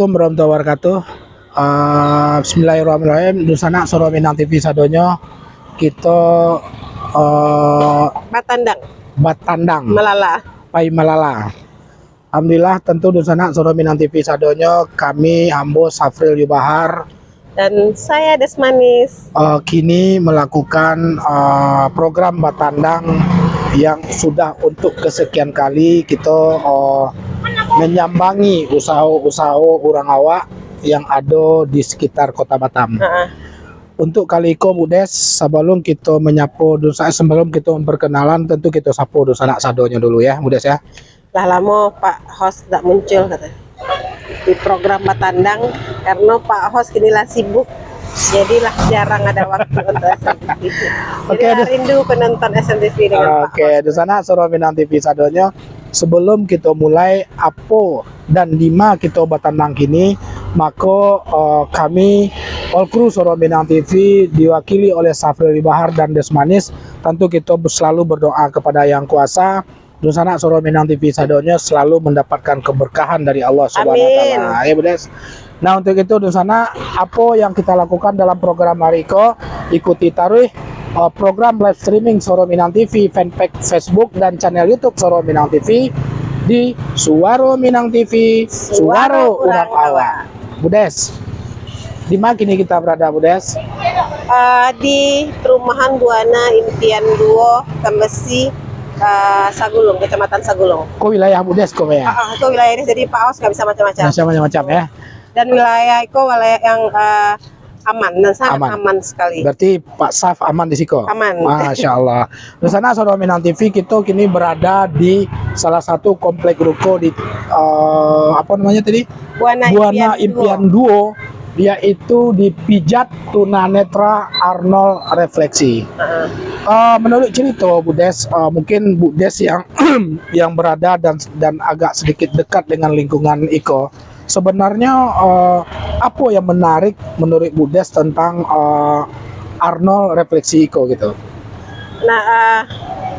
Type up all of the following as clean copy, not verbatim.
Assalamualaikum warahmatullahi wabarakatuh. Bismillahirrahmanirrahim. Dusana Soro Minang TV sadonyo kita Batandang Pai Malala. Alhamdulillah tentu Dusana Soro Minang TV sadonyo kami Ambo Safril Yubahar dan saya Desmanis kini melakukan program Batandang yang sudah untuk kesekian kali kita menyambangi usaha-usaha orang awak yang ada di sekitar Kota Batam. Untuk kali ini Budes, sebelum kita memperkenalan, tentu kita sapa sanak sadonya dulu ya Budes ya. Lah lama Pak Host tidak muncul kata di program Batandang karena Pak Host kinilah sibuk. Jadilah jarang ada waktu untuk SMTV. Jadi rindu penonton SMTV dengan Pak Host. Di sana Soro Minang TV sadonyo. Sebelum kita mulai apa dan lima kita Batandang kini, maka kami all crew Soro Minang TV diwakili oleh Safril Yubahar dan Desmanis, tentu kita selalu berdoa kepada Yang Kuasa. Dusana Soro Minang TV sadonyo selalu mendapatkan keberkahan dari Allah Subhanahu wa taala. Ya, Budes. Nah, untuk itu Dusana apa yang kita lakukan dalam program hari ini, ikuti taruh program live streaming Soro Minang TV, fanpage Facebook dan channel YouTube Soro Minang TV di Suaro Minang TV, Suaro Urang Awa. Budes, di mana kini kita berada Budes? Di perumahan Buana Impian Duo, Kembesi, Sagulung, Kecamatan Sagulung. Kok wilayah Budes kok ya? Itu wilayah ini jadi Pak Os nggak bisa macam-macam. Macam-macam ya. Dan wilayah itu wilayah yang aman dan sangat aman sekali. Berarti Pak Saf aman di siko? Aman. Masya Allah. Di sana Soro Minang TV kita kini berada di salah satu komplek ruko di apa namanya tadi? Buana Impian Duo. Yaitu di Pijat Tunanetra Arnold Refleksi. Menurut cerita Budes, mungkin Budes yang yang berada dan agak sedikit dekat dengan lingkungan Iko. Sebenarnya apa yang menarik menurut Budes tentang Arnold Refleksi Iko gitu? Nah,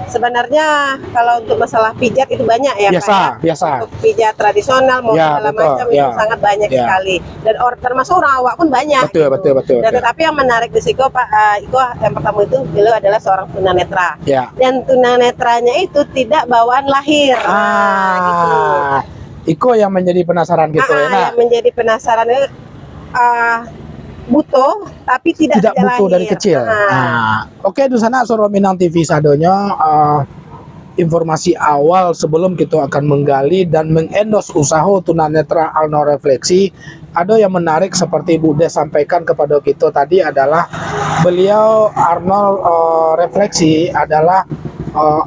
sebenarnya kalau untuk masalah pijat itu banyak ya biasa. Untuk pijat tradisional mau segala macam itu sangat banyak sekali. Dan termasuk orang awak pun banyak. Betul. Dan tetapi yang menarik di Siko Pak Iko yang pertama itu beliau adalah seorang tunanetra. Dan tunanetranya itu tidak bawaan lahir. Gitu. Iko yang menjadi penasaran gitu ya. Yang menjadi penasaran itu butuh tapi tidak butuh dari kecil. Oke, di sana Soro Minang TV sadonyo informasi awal sebelum kita akan menggali dan mengendos usaha tunanetra Arnold Refleksi. Ada yang menarik seperti Budes sampaikan kepada kita tadi adalah beliau Arnold Refleksi adalah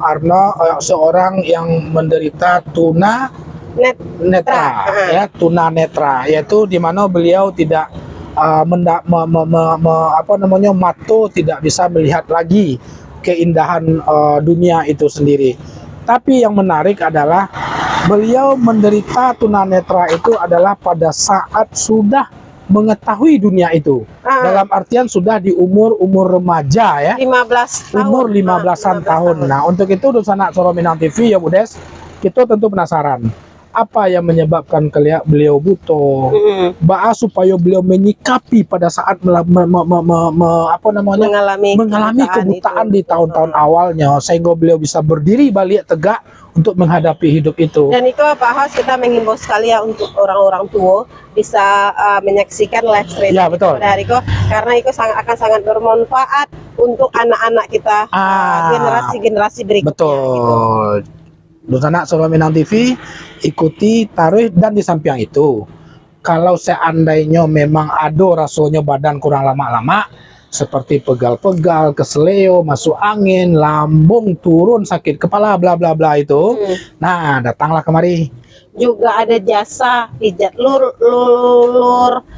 Arnold seorang yang menderita tunanetra ya, tunanetra, yaitu di mana beliau tidak mata tidak bisa melihat lagi keindahan dunia itu sendiri. Tapi yang menarik adalah beliau menderita tunanetra itu adalah pada saat sudah mengetahui dunia itu. Dalam artian sudah di umur remaja ya. 15 tahun. Umur 15-an tahun. Nah, untuk itu Dusana Soro Minang TV ya Budes, kita tentu penasaran apa yang menyebabkan beliau butuh, supaya beliau menyikapi pada saat mengalami kebutaan di tahun-tahun awalnya, sehingga beliau bisa berdiri balik tegak untuk menghadapi hidup itu. Dan itu Pak Hos, kita menghimbau sekali ya untuk orang-orang tua bisa menyaksikan live streaming dari Iko, karena itu akan sangat bermanfaat untuk anak-anak kita, generasi-generasi berikutnya. Betul. Dusana Soro Minang TV ikuti taruh, dan di samping itu kalau seandainya memang ada rasanya badan kurang lama-lama seperti pegal-pegal, keseleo, masuk angin, lambung turun, sakit kepala, bla bla bla itu, nah datanglah kemari. Juga ada jasa pijat lur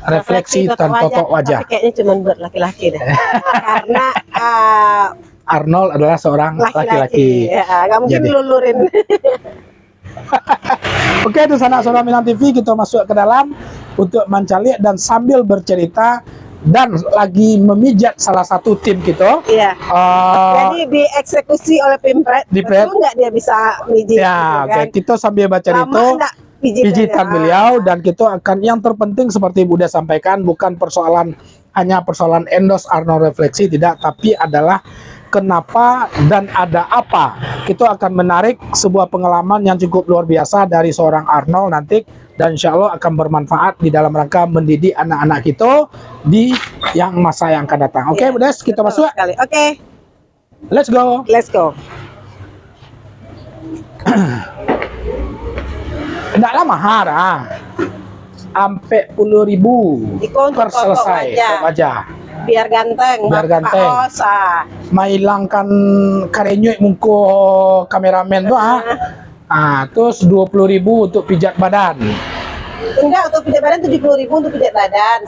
refleksi totok wajah. Tapi kayaknya cuma buat laki-laki deh. Karena Arnold adalah seorang laki-laki. Ya, nggak mungkin lulurin. Oke, di sana Soro Minang TV kita masuk ke dalam untuk mencari dan sambil bercerita dan lagi memijat salah satu tim kita. Iya. Jadi dieksekusi oleh Pimpret. Betul nggak dia bisa mijit? Ya, gitu kan? Oke. Kita sambil baca itu. pijitan beliau, dan kita akan, yang terpenting seperti Bunda sampaikan, bukan hanya persoalan endorse Arnold Refleksi, tidak, tapi adalah kenapa dan ada apa. Kita akan menarik sebuah pengalaman yang cukup luar biasa dari seorang Arnold nanti, dan insya Allah akan bermanfaat di dalam rangka mendidik anak-anak kita di yang masa yang akan datang. Oke, Bunda, kita masuk. Oke. Let's go. Let's go. Tidak lama dah. Sampai 10.000 per selesai wajah. Biar ganteng. Biar ganteng. Mailangkan karenyuk muka kameramen tuh terus 20.000 untuk pijat badan. Enggak, untuk pijat badan 70.000 untuk pijat badan.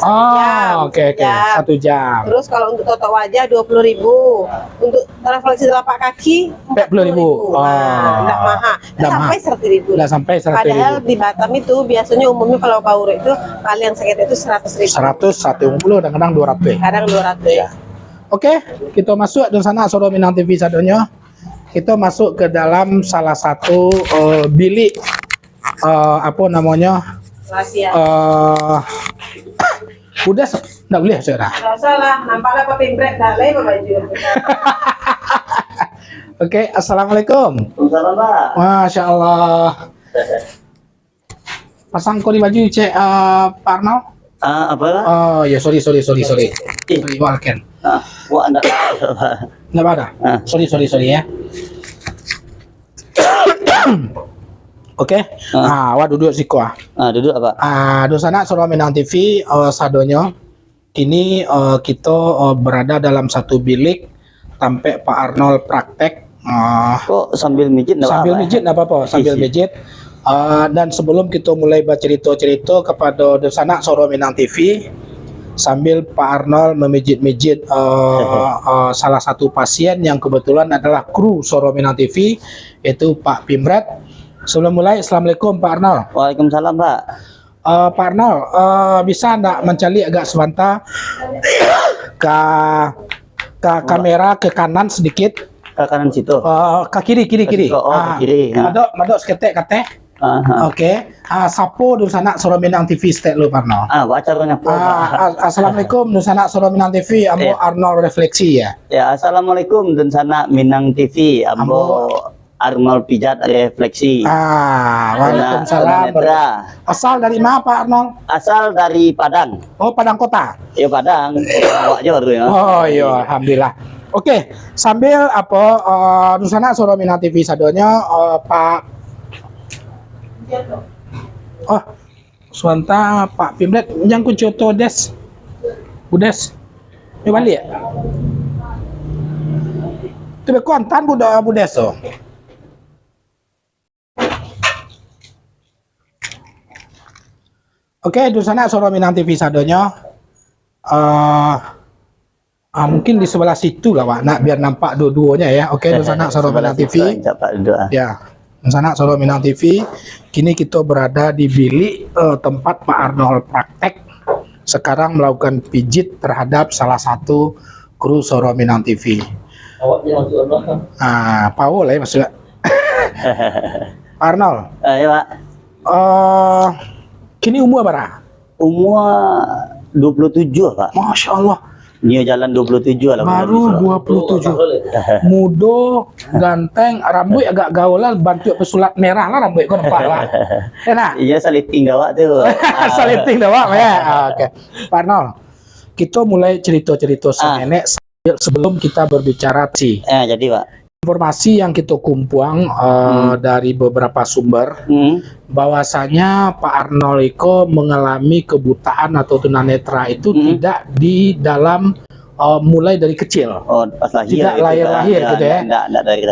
Oke. 1 jam. Terus kalau untuk totok wajah 20.000. Untuk refleksi telapak kaki 40.000. Enggak mahal. Sampai 100.000. Enggak sampai 100.000. Padahal di Batam itu biasanya umumnya kalau kauro itu paling sakit itu 100.000. 100, 150, kadang 200. Kadang 200. Ya. Oke, kita masuk di sana Soro Minang TV sadonyo. Kita masuk ke dalam salah satu bilik apa namanya? Rahasia. Udah enggak boleh saudara. Enggak salah, nampaknya Pak Pimpret dah lain baju. Oke, assalamualaikum. Waalaikumsalam, Pak. Masya Allah. Pasang kau di baju cek Pak Arnold. Apa? Oh ya, sorry. Sorry, welcome. Wah, enggak ada, Pak. Nggak ada. Sorry ya. Oke. Wah duduk sih kuah. Duduk apa? Di sana Soro Minang TV sadonyo. Kini kita berada dalam satu bilik sampai Pak Arnold praktek. Kok sambil mijit enggak apa-apa? Sambil mijit enggak apa-apa, sambil mijit. Dan sebelum kita mulai bercerita-cerita kepada di sana Soro Minang TV, sambil Pak Arnold memijit-mijit salah satu pasien yang kebetulan adalah kru Soro Minang TV, yaitu Pak Pimpret. Sebelum mulai, assalamualaikum Pak Arnold. Waalaikumsalam, Pak. Pak Arnold, bisa enggak mencali agak sebentar ke kamera ke kanan sedikit? Ke kanan situ. Ke kiri. Ke kiri. Madok seketek kate. Oke. Sapo di sana Soro Minang TV state lu Pak Arnold. Wacaranya Assalamualaikum di sana Soro Minang TV, ambo Arnold Refleksi ya. Ya, assalamualaikum dan sana Minang TV, ambo Arnold Pijat Refleksi. Waalaikumsalam. Asal dari mana Pak Arnold? Asal dari Padang. Oh, Padang Kota. Ya, Padang. Bawa Jor ya. Oh iya, alhamdulillah. Oke, sambil di sana Soro Minang TV sadonya Pak Suanta Pak Pimpret yang kuncoto des. Budes. Ini balik ya? Itu kontan Budes oh. Oke, di sana Soro Minang TV sadonya. Mungkin di sebelah situ lah Pak, biar nampak dua-duanya ya. Oke, di sana Soro Minang TV. Ya, di sana Soro Minang TV. Kini kita berada di bilik tempat Pak Arnold praktek. Sekarang melakukan pijit terhadap salah satu kru Soro Minang TV. Paul ya maksudnya. Pak Arnold. Ya, Pak. Kini umur berapa? Umur 27, Pak. Masya Allah. Dia jalan 27 lah. Baru 27. Mudo, ganteng, rambut agak gaulan, bantu pesulat merah lah rambut kau nampak lah. Enak. Iya, saliting gawak tuh. Saliting gawak ya. Oke. Pak Arnold, kita mulai cerita-cerita nenek sebelum kita berbicara sih. Jadi Pak. Informasi yang kita kumpuang dari beberapa sumber bahwasanya Pak Arnold Iko mengalami kebutaan atau tunanetra itu tidak di dalam mulai dari kecil. Pas lahir. Tidak lahir-lahir gitu ya.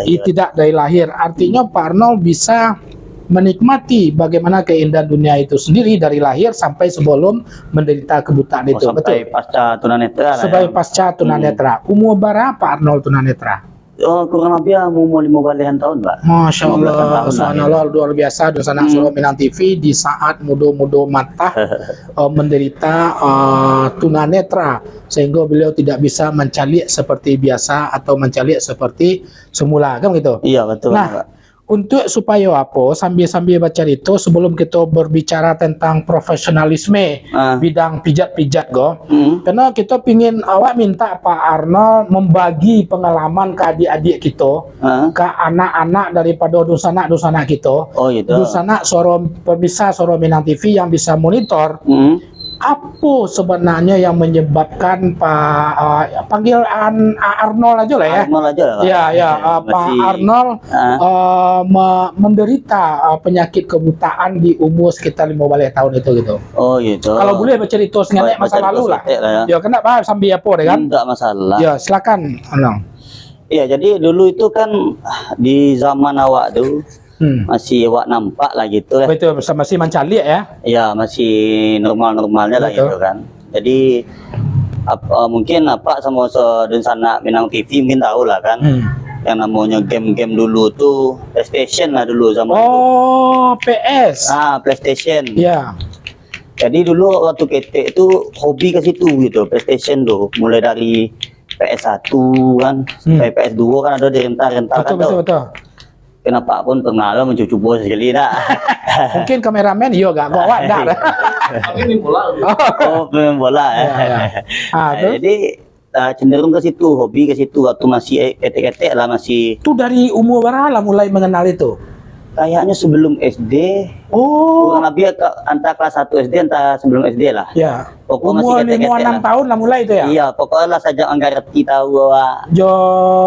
Tidak dari lahir. Artinya Pak Arnold bisa menikmati bagaimana keindahan dunia itu sendiri dari lahir sampai sebelum menderita kebutaan itu. Sampai pasca tunanetra. Sampai pasca tunanetra. Umur berapa Pak Arnold tunanetra? Kurang lebih mau 15 tahun, Pak. Masya Allah, subhanallah, luar biasa. Di sana Soro Minang TV di saat mudo-mudo mata menderita tunanetra, sehingga beliau tidak bisa mencalik seperti biasa atau mencalik seperti semula, kan gitu? Iya, betul. Nah, untuk supaya apa sambil baca itu sebelum kita berbicara tentang profesionalisme bidang pijat-pijat go. Karena kita pingin awak minta Pak Arnold membagi pengalaman ke adik-adik kita, ke anak-anak daripada dusanak-dusanak kita. Oh gitu. Dusanak pemirsa Soro Minang TV yang bisa monitor. Apa sebenarnya yang menyebabkan Pak panggil Arnold aja lah ya. Arnold aja lah. Ya, Pak Arnold menderita penyakit kebutaan di umur sekitar 15 tahun itu gitu. Oh gitu. Kalau boleh bercerita sedikit masa lalu lah. Ya, kenapa sambil apa deh kan? Enggak masalah. Ya, silakan Arnold. Iya, jadi dulu itu kan di zaman awak tuh masih awak nampak lah gitu ya. Betul, masih mencari ya. Ya, masih normal-normalnya lah gitu kan. Jadi mungkin apa sama dan sana Minang TV mungkin tahu lah kan. Yang namanya game-game dulu tuh PlayStation lah dulu zaman Oh, PS. PlayStation. Ya. Jadi dulu waktu ketek itu hobi ke situ gitu, PlayStation tuh. Mulai dari PS1 kan, sampai PS2 kan ada di rental-rental kan. Betul. Kenapa pun pernah lo mencucu bos sekali dah. Mungkin kameramen yo gak bawa dah. Ini bola. Oh, pemain bola ya. Jadi cenderung ke situ, hobi ke situ waktu masih ketek-ketek lah masih. Itu dari umur berapa lah mulai mengenal itu? Kayaknya sebelum SD. Oh. Kurang lebih antara kelas 1 SD antara sebelum SD lah. Ya. Pokoknya Umur 5-6 tahun lah mulai itu ya. Iya, pokoknya lah saja ngerti tahu bahwa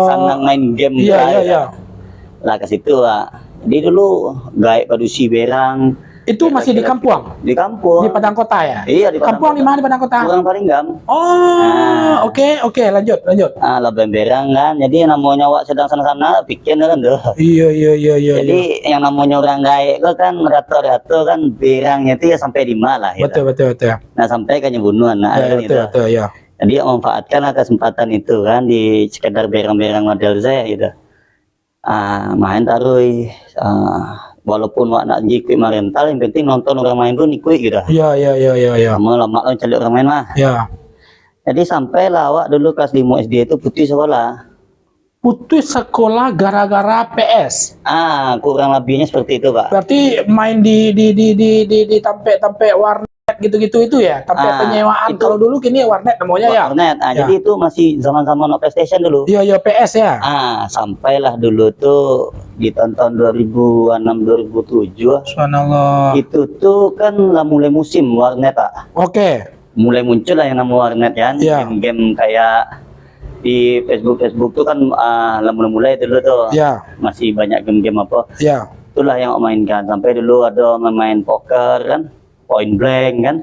senang main game. Iya. Lah ke situ lah. Jadi dulu gaib padusi berang. Itu masih di kampung? Di kampung. Di Padang Kota ya? Iya, di kampung di mana di Padang Kota? Kurang Paringgam. Oh, oke, lanjut. Lah berang kan. Jadi namanya awak sedang sana-sana bikin kan tuh. Iya. Jadi yang namanya orang gaib kan rata-rata kan berangnya itu ya sampai 5 lah. Gitu. Betul. Nah, sampai kan bunuh anak Betul, ya. Jadi memanfaatkan kesempatan itu kan di sekedar berang-berang model saya gitu. Main taruh walaupun wak nak jikui rental yang penting nonton orang main tuh nikui gitu. Iya. Lama cari orang main mah. Ya. Jadi sampai lah awak dulu kelas 5 SD itu putus sekolah. Putus sekolah gara-gara PS. Kurang lebihnya seperti itu, Pak. Berarti main di tampe warnet gitu-gitu itu ya, tampe penyewaan. Kalau dulu kini warnet namanya ya. Warnet. Jadi itu masih zaman-zaman PlayStation dulu. Iya PS ya. Sampailah dulu tuh di tahun 2006 2007. Subhanallah. Itu tuh kan lah mulai musim warnet, Pak. Oke. Mulai muncul lah yang namanya warnet kan. Game-game kayak di Facebook tuh kan mulai dulu tuh. Masih banyak game-game apa. Itulah yang mainkan. Sampai dulu ada main poker kan. Point blank kan.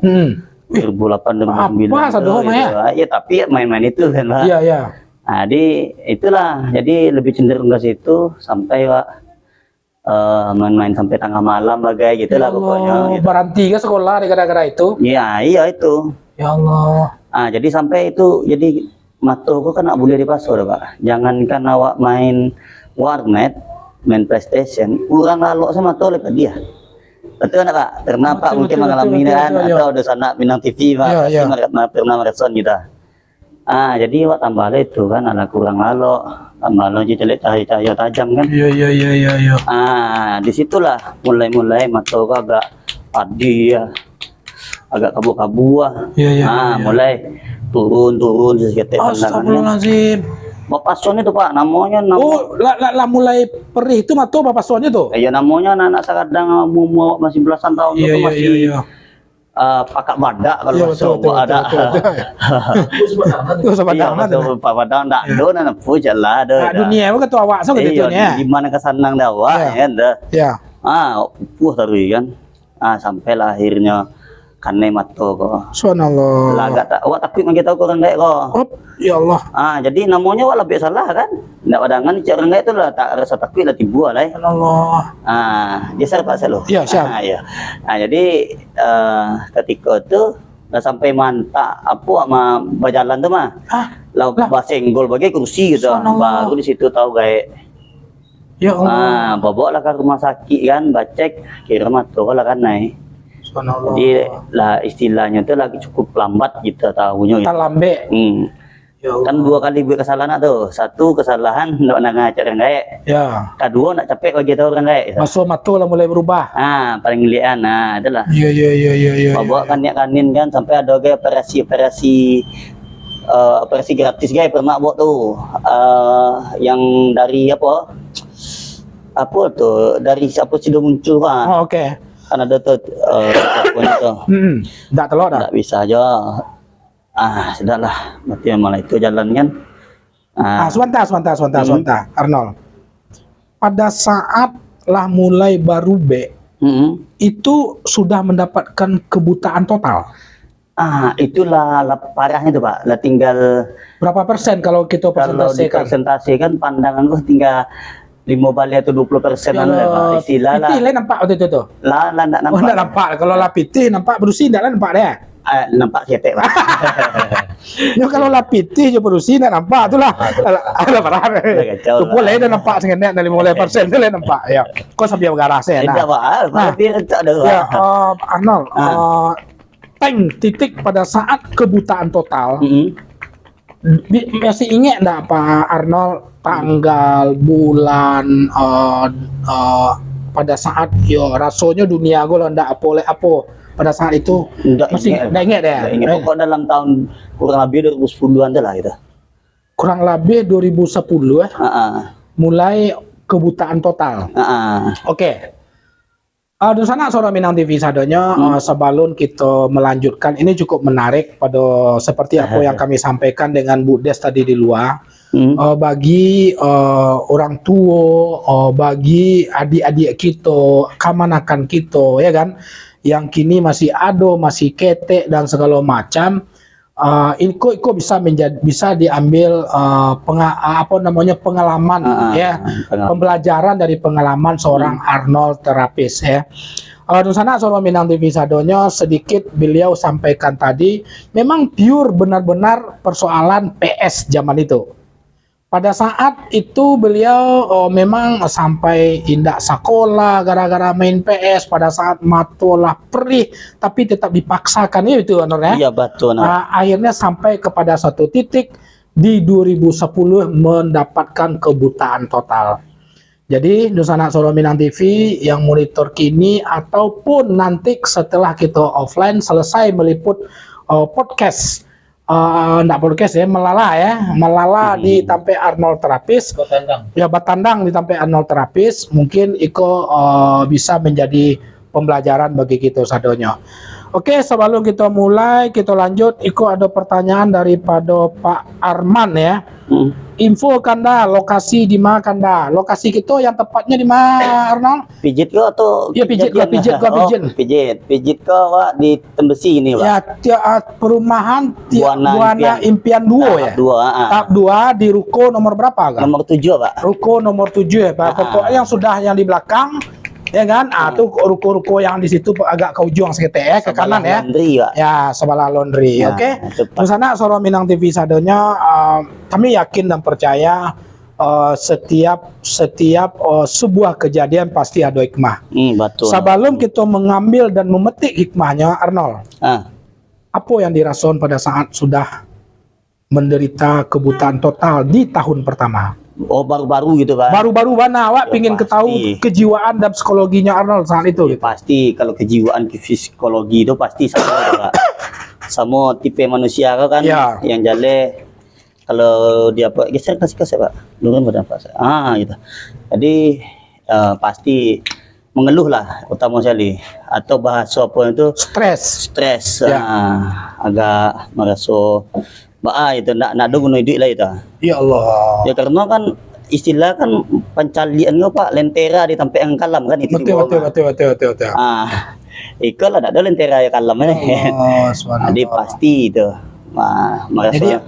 2008 2009. Apa sadoh ya? Ya tapi main-main itu kan, Pak. Iya. Jadi itulah. Jadi lebih cenderung ke situ sampai Pak main-main sampai tengah malam bagai gitu lah pokoknya. Gitu. Berhenti ke sekolah gara-gara itu? Iya itu. Ya Allah. Jadi sampai itu jadi matoku kan nggak boleh dipasor, Pak. Jangankan awak main warnet, main PlayStation, kurang lalu sama tolak ke dia. Betul nggak, Pak? Pernah Pak mungkin mengalami kan atau ada sana Minang TV Pak, pernah merespon kita. Jadi wak tambah itu kan ada kurang lalu, tambah lalu jelek cahaya tajam kan. Iya. Disitulah mulai mataku agak padi ya, agak kabu-kabu mulai turun sedikit. Astagfirullahaladzim. Bapak Son itu Pak, namanya mulai perih itu matu Bapak Son itu. Iya namanya anak kadang masih belasan tahun itu masih pakai badak kalau ada. Itu sebenarnya. Pak Badang ndak do na puja lah do. Dunia apa ketua awak so gitu ya. Di mana kesanang dawa ya dah. Ya. Terus kan. Sampailah akhirnya kane mato kok. Subhanallah. Lah gak awak takut mang kita orang gaek kok. Ya Allah. Jadi namanya wala lebih salah kan. Ndak wadangan cek orang gaek itu lah tak rasa takut lah tibu lah. Allah. Geser Pak Selo. Iya, siap. Jadi ketika itu udah sampai mantap apa sama berjalan tuh mah. Lah basenggol bagi kursi gitu. Baru di situ tahu gaek. Ya Allah. Bawa lah ke rumah sakit kan, bacek kira mato lah kan naik. Jadi lah istilahnya itu lagi cukup lambat kita tahunya. Kita lambe. Ya Kan Allah. 2 kali buat kesalahan tuh. Satu kesalahan nak ngajak orang gaek. Ya. Kedua nak capek bagi tahu orang gaek. Masuk mata lah mulai berubah. Paling lian. Itulah. Iya iya iya iya iya. Bawa kan niat kanin kan sampai ada gaya operasi gratis gaya pernah buat tuh. Yang dari apa tuh dari siapa sudah muncul kan. Oh, oke. Kan ada tuh itu. Enggak telur dah. Enggak bisa aja. Sudahlah. Berarti malah itu jalan kan. Sebentar. Arnold. Pada saat lah mulai baru B, itu sudah mendapatkan kebutaan total. Itulah parahnya tuh Pak. Lah tinggal Berapa persen kalau kita kalau presentasikan? pandangan gua tinggal 5 balik atau 20% Pak. Istilah lah. Pitih lah nampak waktu itu tuh. Lah enggak Oh, nampak. enggak nampak. Kalau lah pitih nampak berusi enggak lah nampak deh. Nampak ketek Pak. Ya kalau lah pitih je berusi enggak nampak tu lah. Ada parah. kacau Tu lah. boleh dah nampak sengenek dari 50% tu lah nampak. Ya. Kau sampai bergarah saya Tidak nah. Pak. Dia tak ada. Ya, Arnold, titik pada saat kebutaan total. Masih ingat enggak Pak Arnold tanggal, bulan, pada saat rasanya dunia gue ndak apa pada saat itu masih nggak ingat ya? Pokok dalam tahun kurang lebih 2010-an dah lah gitu. Kurang lebih 2010 mulai kebutaan total. Oke. Di sana Suara Minang TV sadonya sebelum kita melanjutkan ini cukup menarik pada seperti apa yang kami sampaikan dengan Bu Des tadi di luar. Bagi orang tua, bagi adik-adik kita, kamanakan kita, ya kan, yang kini masih ado, masih ketek dan segala macam, Iko bisa diambil pengalaman ya, pembelajaran dari pengalaman seorang Arnold terapis ya. Di sana Suara Minang TV sadonya sedikit beliau sampaikan tadi, memang pure benar-benar persoalan PS zaman itu. Pada saat itu beliau memang sampai indak sekolah gara-gara main PS, pada saat matolah perih tapi tetap dipaksakan itu ya. Iya betul. Akhirnya sampai kepada satu titik di 2010 mendapatkan kebutaan total. Jadi Nusana Suara Minang TV yang monitor kini ataupun nanti setelah kita offline selesai meliput podcast. Enggak podcast ya, melala di Tampe Arnold Terapis. Batandang di Tampe Arnold Terapis, mungkin Iko bisa menjadi pembelajaran bagi kita sadonya. Oke, sebelum kita mulai, kita lanjut. Iko ada pertanyaan daripada Pak Arman ya. Info kanda lokasi di mana kanda? Lokasi kita yang tepatnya di mana Arnold? Pijit kau atau? Iya pijit kau Pak di Tembesi ini Pak. Ya, perumahan Buana Impian 2 ya. Tahap 2 di ruko nomor berapa kan? Nomor 7 Pak. Ruko nomor 7 ya Pak. Pokoknya yang di belakang ya kan, tuh ruko-ruko yang di situ agak ke ujung sekitar ke kanan ya. Laundry, Pak. Ya, sebelah laundry. Oke. Di sana Suara Minang TV sadonya kami yakin dan percaya setiap sebuah kejadian pasti ada hikmah. Betul. Sebelum kita mengambil dan memetik hikmahnya Arnold. Apa yang dirasakan pada saat sudah menderita kebutaan total di tahun pertama? Baru-baru gitu Pak. Baru-baru mana awak pingin ketahui kejiwaan dan psikologinya Arnold saat itu gitu. Pasti kalau kejiwaan psikologi itu pasti sama itu, Pak. Sama tipe manusia kan yang jale kalau dia geser kasih Pak. Turun badan Pak. Gitu. Jadi pasti mengeluh lah utama sekali, atau bahasa apa itu stres agak merasa itu nak ada guna duit lah itu. Ya Allah. Ya karena kan istilah kan pencalian Pak, lentera di tempat yang kalam kan itu. Betul. Ikut lah ada lentera yang kalam ini. Jadi pasti itu. Jadi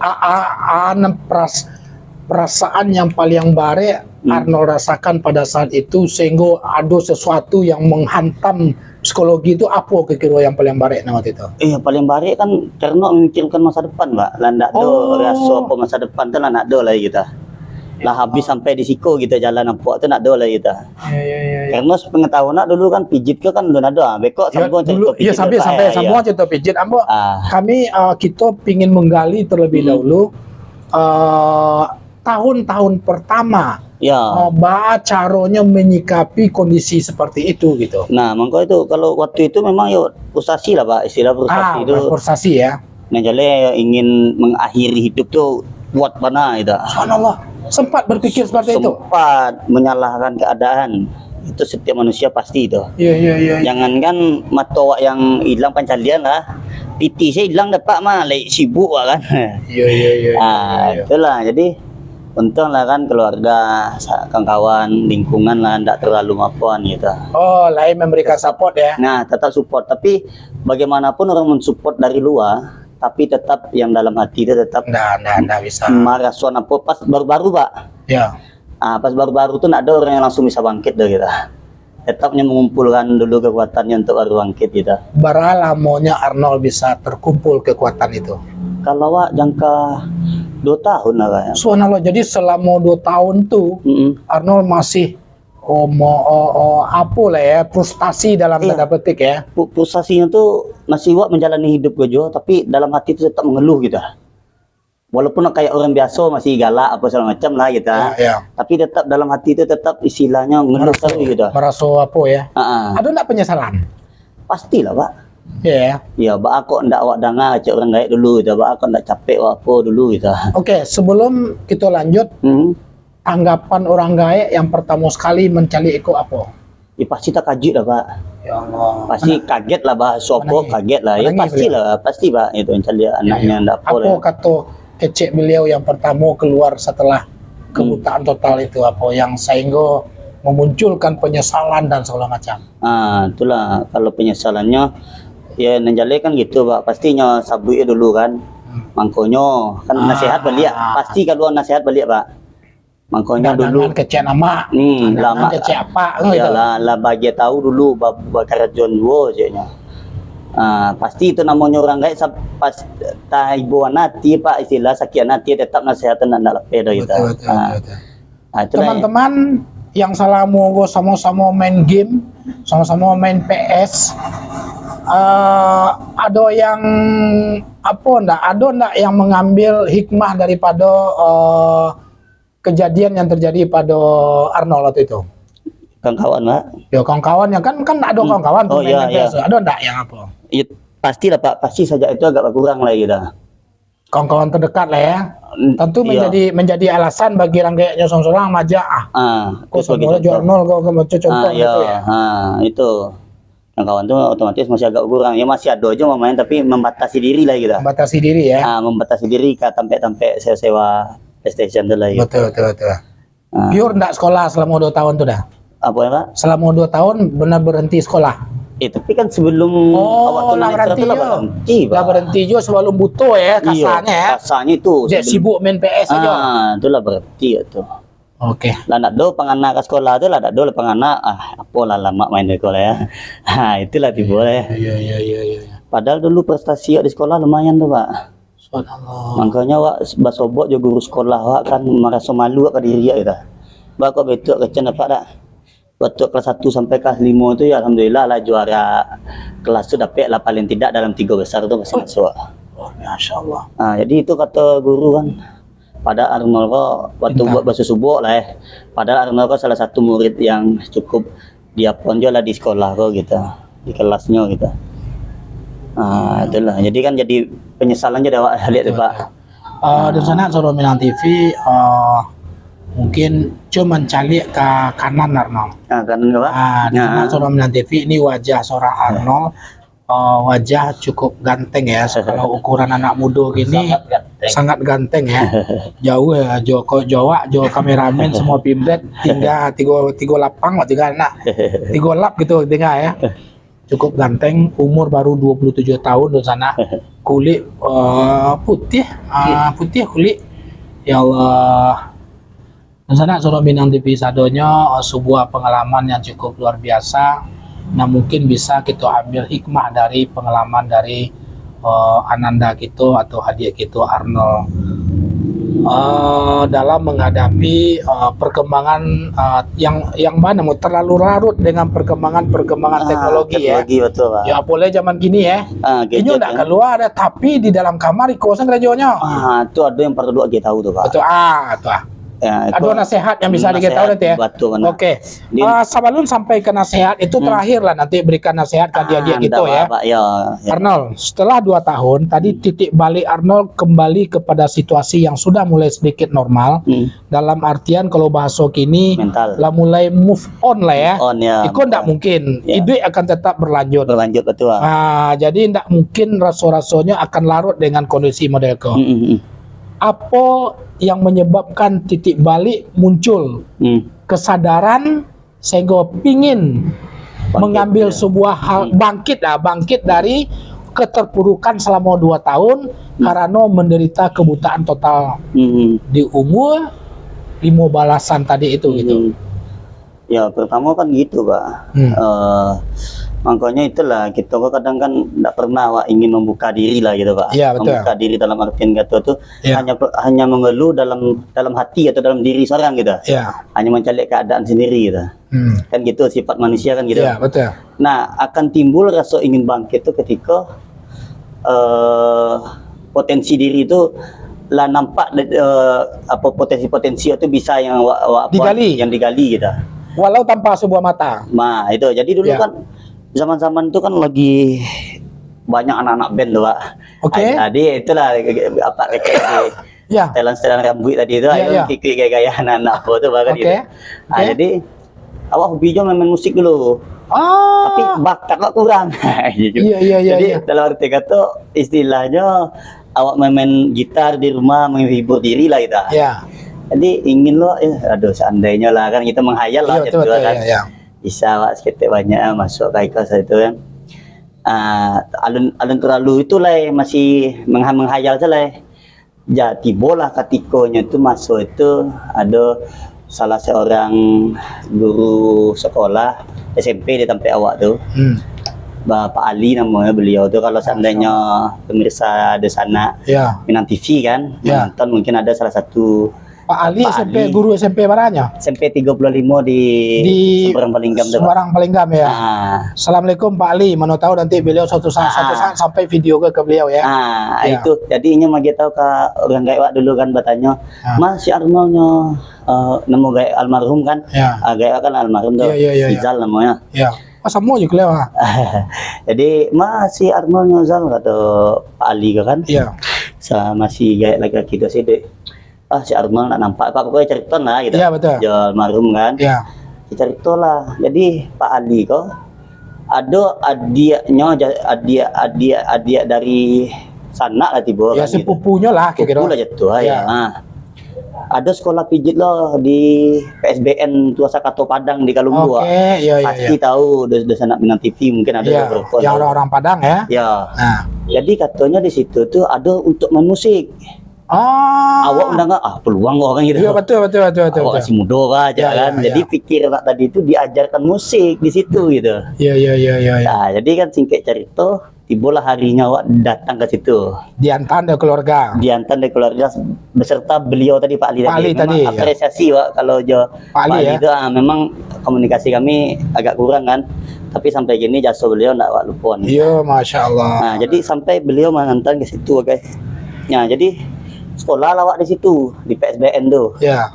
perasaan yang paling bare Arnold rasakan pada saat itu sehingga ada sesuatu yang menghantam psikologi itu, apa kira-kira yang paling baik waktu itu? Paling baik kan karena memikirkan masa depan Pak. Lah ndak ada rasa apa masa depan tu lah nak ada lah kita. Lah habis sampai di siku kita jalan nampak tu nak ada lah kita. Karena pengetahuan nak dulu kan pijit ke kan belum ada. Bekok sambung cerita Iya pijit. sampai sambung cerita pijit. Kami kita pingin menggali terlebih dahulu tahun-tahun pertama Ya. bah caranya menyikapi kondisi seperti itu gitu. Nah, mangko itu kalau waktu itu memang yo frustasi lah Pak, istilah frustasi itu. Frustasi ya. Nah, jadi ingin mengakhiri hidup tuh buat mana itu. Subhanallah, sempat berpikir seperti itu. Sempat menyalahkan keadaan. Itu setiap manusia pasti itu. Iya. Jangankan matoa yang hilang pencarian lah. PT saya hilang dapat mah lagi sibuk lah kan. Iya. Itulah jadi untung lah kan keluarga, kawan-kawan, lingkungan lah tidak terlalu mapuan gitu. Oh, lain memberikan support ya. Nah, tetap support. Tapi bagaimanapun orang mensupport dari luar, tapi tetap yang dalam hati itu tetap Nggak bisa. merasuan apa pas baru-baru Pak. Ya. Pas baru-baru tuh nggak ada orang yang langsung bisa bangkit dah kita. Tetapnya mengumpulkan dulu kekuatannya untuk baru bangkit gitu. Berapa lamanya Arnold bisa terkumpul kekuatan itu? Kalau Wak jangka 2 tahun lah kayaknya. Subhanallah, jadi selama 2 tahun tuh Arnold masih apa lah ya, frustasi dalam Iya. tanda petik ya. Frustasinya tuh masih Wak menjalani hidup gue tapi dalam hati itu tetap mengeluh gitu. Walaupun kayak orang biasa masih galak apa segala macam lah gitu. Ya. Tapi tetap dalam hati itu tetap istilahnya ngeluh terus gitu. Merasa apa ya? Ada nggak penyesalan? Pastilah Pak. Ya. Ya, Pak aku ndak awak dengar cak orang gaib dulu gitu. Pak aku ndak capek apa dulu gitu. Oke, sebelum kita lanjut, anggapan orang gaib yang pertama sekali mencari Eko apa? Ya pasti tak kaget lah Pak. Ya Allah. Pasti kaget lah Pak. Sopo kaget lah. Ya pastilah, pasti Pak itu mencari anaknya ndak Apa kata kecek beliau yang pertama keluar setelah kebutaan total itu, apa yang sehingga memunculkan penyesalan dan segala macam? Itulah kalau penyesalannya ya nenjale kan gitu Pak. Pastinya sabui dulu kan. Mangkonyo kan nasihat balik. Pasti kalau nasihat balik Pak. Mangkonyo dulu Kecek nama. lama Kecek apa? ya lah bagi tahu dulu bakar John Wo jadinya. Pasti itu namanya orang gaib pas ibu nanti Pak istilah sakit nanti tetap nasihatan anak lepe gitu. Teman-teman yang selama gue sama-sama main game, sama-sama main PS, ada yang ada ndak yang mengambil hikmah daripada kejadian yang terjadi pada Arnold waktu itu? Kawan-kawan Pak. Ya kawan-kawan yang kan ada kawan-kawan tuh main PS. Ada ndak yang apa? Ya, pasti lah Pak, pasti saja itu agak berkurang lah gitu. Kawan-kawan terdekat lah ya. Tentu menjadi alasan bagi orang kayaknya seorang maja kok semua jurnal kok contoh gitu ya. Itu yang kawan tuh otomatis masih agak kurang ya, masih ada aja main tapi membatasi diri lah gitu. Membatasi diri ya. Membatasi diri sampai sewa PlayStation tuh lah gitu. Betul. Pure ndak sekolah selama 2 tahun tuh dah? Apa ya Pak? Selama 2 tahun benar berhenti sekolah? Tapi kan sebelum awak berhenti Pak. Berhenti juga sebelum butuh ya kasarnya ya. Kasarnya itu. Dia sibuk main PS aja. Itulah berhenti itu. Oke. Lah nak do pangana ke sekolah tu lah, nak do pangana apalah lama main di sekolah ya. Itulah tiba ya. Iya. Padahal dulu prestasi di sekolah lumayan tuh Pak. Subhanallah. Makanya wak basobok juga guru sekolah wak kan merasa malu ke diri ya gitu. Bak kok betul kecen apa dak? Waktu kelas 1 sampai kelas 5 itu ya alhamdulillah lah juara kelas itu dapat lah paling tidak dalam 3 besar itu masih masuk. Masya Allah. Jadi itu kata guru kan. Padahal Arnold kok waktu buat bahasa subuh lah ya. Padahal Arnold kok salah satu murid yang cukup dia ponjol lah di sekolah kok gitu, di kelasnya gitu. Itulah. Jadi kan jadi penyesalan jadi awak lihat tuh Pak. Di sana Soro Minang TV mungkin cuma mencari ke kanan Arnold. Kanan Pak. Di sana Soro Minang TV ini wajah seorang Arnold. Wajah cukup ganteng ya, kalau ukuran anak muda gini sangat ganteng ya. Jauh ya, Joko Jawa, kameramen semua pimplet tinggal tiga lapang, tiga anak, 3 lap gitu tinggal ya. Cukup ganteng, umur baru 27 tahun di sana, kulit putih kulit. Ya Allah. Di sana Soro Minang TV sadonya sebuah pengalaman yang cukup luar biasa. Nah mungkin bisa kita ambil hikmah dari pengalaman dari Ananda kita atau hadiah kita Arnold. dalam menghadapi perkembangan yang mana mau terlalu larut dengan perkembangan teknologi ya. Teknologi betul Pak. Ya boleh zaman gini ya. Ini Gadget udah kan. keluar ada tapi di dalam kamar di kosan radionya. Itu ada yang perlu kita tahu tuh Pak. Betul. Tuh. Ya, itu Ada nasihat yang bisa nasihat, diketahui nanti ya. betul, benar. Oke. Di- Sebelum sampai ke nasihat itu terakhir lah nanti berikan nasihat ke dia gitu enggak, ya. Pak, ya. Arnold, setelah 2 tahun tadi titik balik Arnold kembali kepada situasi yang sudah mulai sedikit normal. Dalam artian kalau bahasa kini Mental. lah mulai move on lah ya. On ya. Itu enggak mungkin. Ya. Hidup akan tetap berlanjut. Berlanjut betul Pak. Jadi enggak mungkin raso-rasonya akan larut dengan kondisi model kau. Apa yang menyebabkan titik balik muncul kesadaran sehingga pingin mengambil ya. sebuah hal bangkit dari keterpurukan selama 2 tahun karena menderita kebutaan total di umur 5 balasan tadi itu gitu. Ya pertama kan gitu Pak. Makanya itulah kita kadang kan tidak pernah ingin membuka diri lah gitu Pak. Iya, betul. Membuka diri dalam artian kata tuh Iya. hanya mengeluh dalam hati atau dalam diri seorang gitu. Ya. Hanya mencari keadaan sendiri gitu. Kan gitu sifat manusia kan gitu. Ya, betul. Nah, akan timbul rasa ingin bangkit itu ketika potensi diri itu lah nampak apa potensi-potensi itu bisa yang Digali. yang digali gitu. Walau tanpa sebuah mata. Nah, itu jadi dulu Ya. kan zaman-zaman itu kan lagi banyak anak-anak band tuh, Pak. Oke. Jadi itulah apa kayak Ya. setelan rambut tadi itu Ya, ya. kayak gaya anak-anak apa tuh bahkan Oke. gitu. Nah, Oke. jadi awak hobinya main musik dulu. Tapi bakatnya kurang. Gitu. Iya. Jadi dalam arti kata istilahnya awak main gitar di rumah menghibur diri lah kita. Ya. Jadi ingin lo, aduh seandainya lah kan kita menghayal lah Iya, gitu betul, kan. ya. Bisa awak seketik banyak masuk ke kelas itu kan. Alun terlalu itulah yang masih menghayal salah. Jadi bola ketikanya itu masuk itu ada salah seorang guru sekolah SMP di tempat awak tuh. Bapak Ali namanya beliau tuh kalau seandainya pemirsa di sana Ya. Minang TV kan Ya. nonton mungkin ada salah satu Pak Ali Pak SMP Ali. guru SMP mananya? SMP 35 di Seberang Palinggam tuh Pak. Semarang Palinggam ya. Assalamualaikum Pak Ali, mana tahu nanti beliau suatu saat sampai video ke beliau ya. Ya. Itu jadi ini magi tahu ke orang gaewak dulu kan bertanya, Mas si Arnoldnya nemu gaek almarhum kan? Ya. Gaewak kan almarhum tuh, Iya. Rizal namanya. Ya. Semua juga lewat. Jadi Mas si Arnoldnya Zal kata Pak Ali kan? Iya. Sama si gaek laki-laki itu sih dek. Si Arnold nak nampak apa pokoknya cerita lah gitu. Iya, betul. Jual almarhum kan? Ya. Cerita lah. Jadi Pak Ali kok ada adik dari sana lah tiba Ya kan, gitu. sepupunya lah kira-kira. Sepupu lah jatuh Ya. ya. Ada sekolah pijit loh di PSBN Tuasa Kato Padang di Kalunggu. Oke, iya. Pasti tahu udah sana Minang TV mungkin ada Ya, beberapa. yang orang-orang Padang ya. Ya. Nah. Jadi katanya di situ tuh ada untuk main musik. Awak udah nggak peluang kok kan gitu. Iya betul. Awak masih muda aja Ya, kan. ya, Jadi pikir anak tadi itu diajarkan musik di situ gitu. Iya. Nah, jadi kan singkat cerita, tibalah harinya awak datang ke situ. Diantar dari keluarga. Diantar dari keluarga beserta beliau tadi Pak Ali Pak Ali Memang tadi, ya. apresiasi Pak kalau Pak Ali ya. itu memang komunikasi kami agak kurang kan. Tapi sampai gini jasa beliau enggak awak lupa nih. Iya, Masya Allah. Nah, jadi sampai beliau mengantar ke situ guys. Nah, jadi sekolah lawak di situ di PSBN tuh. Ya.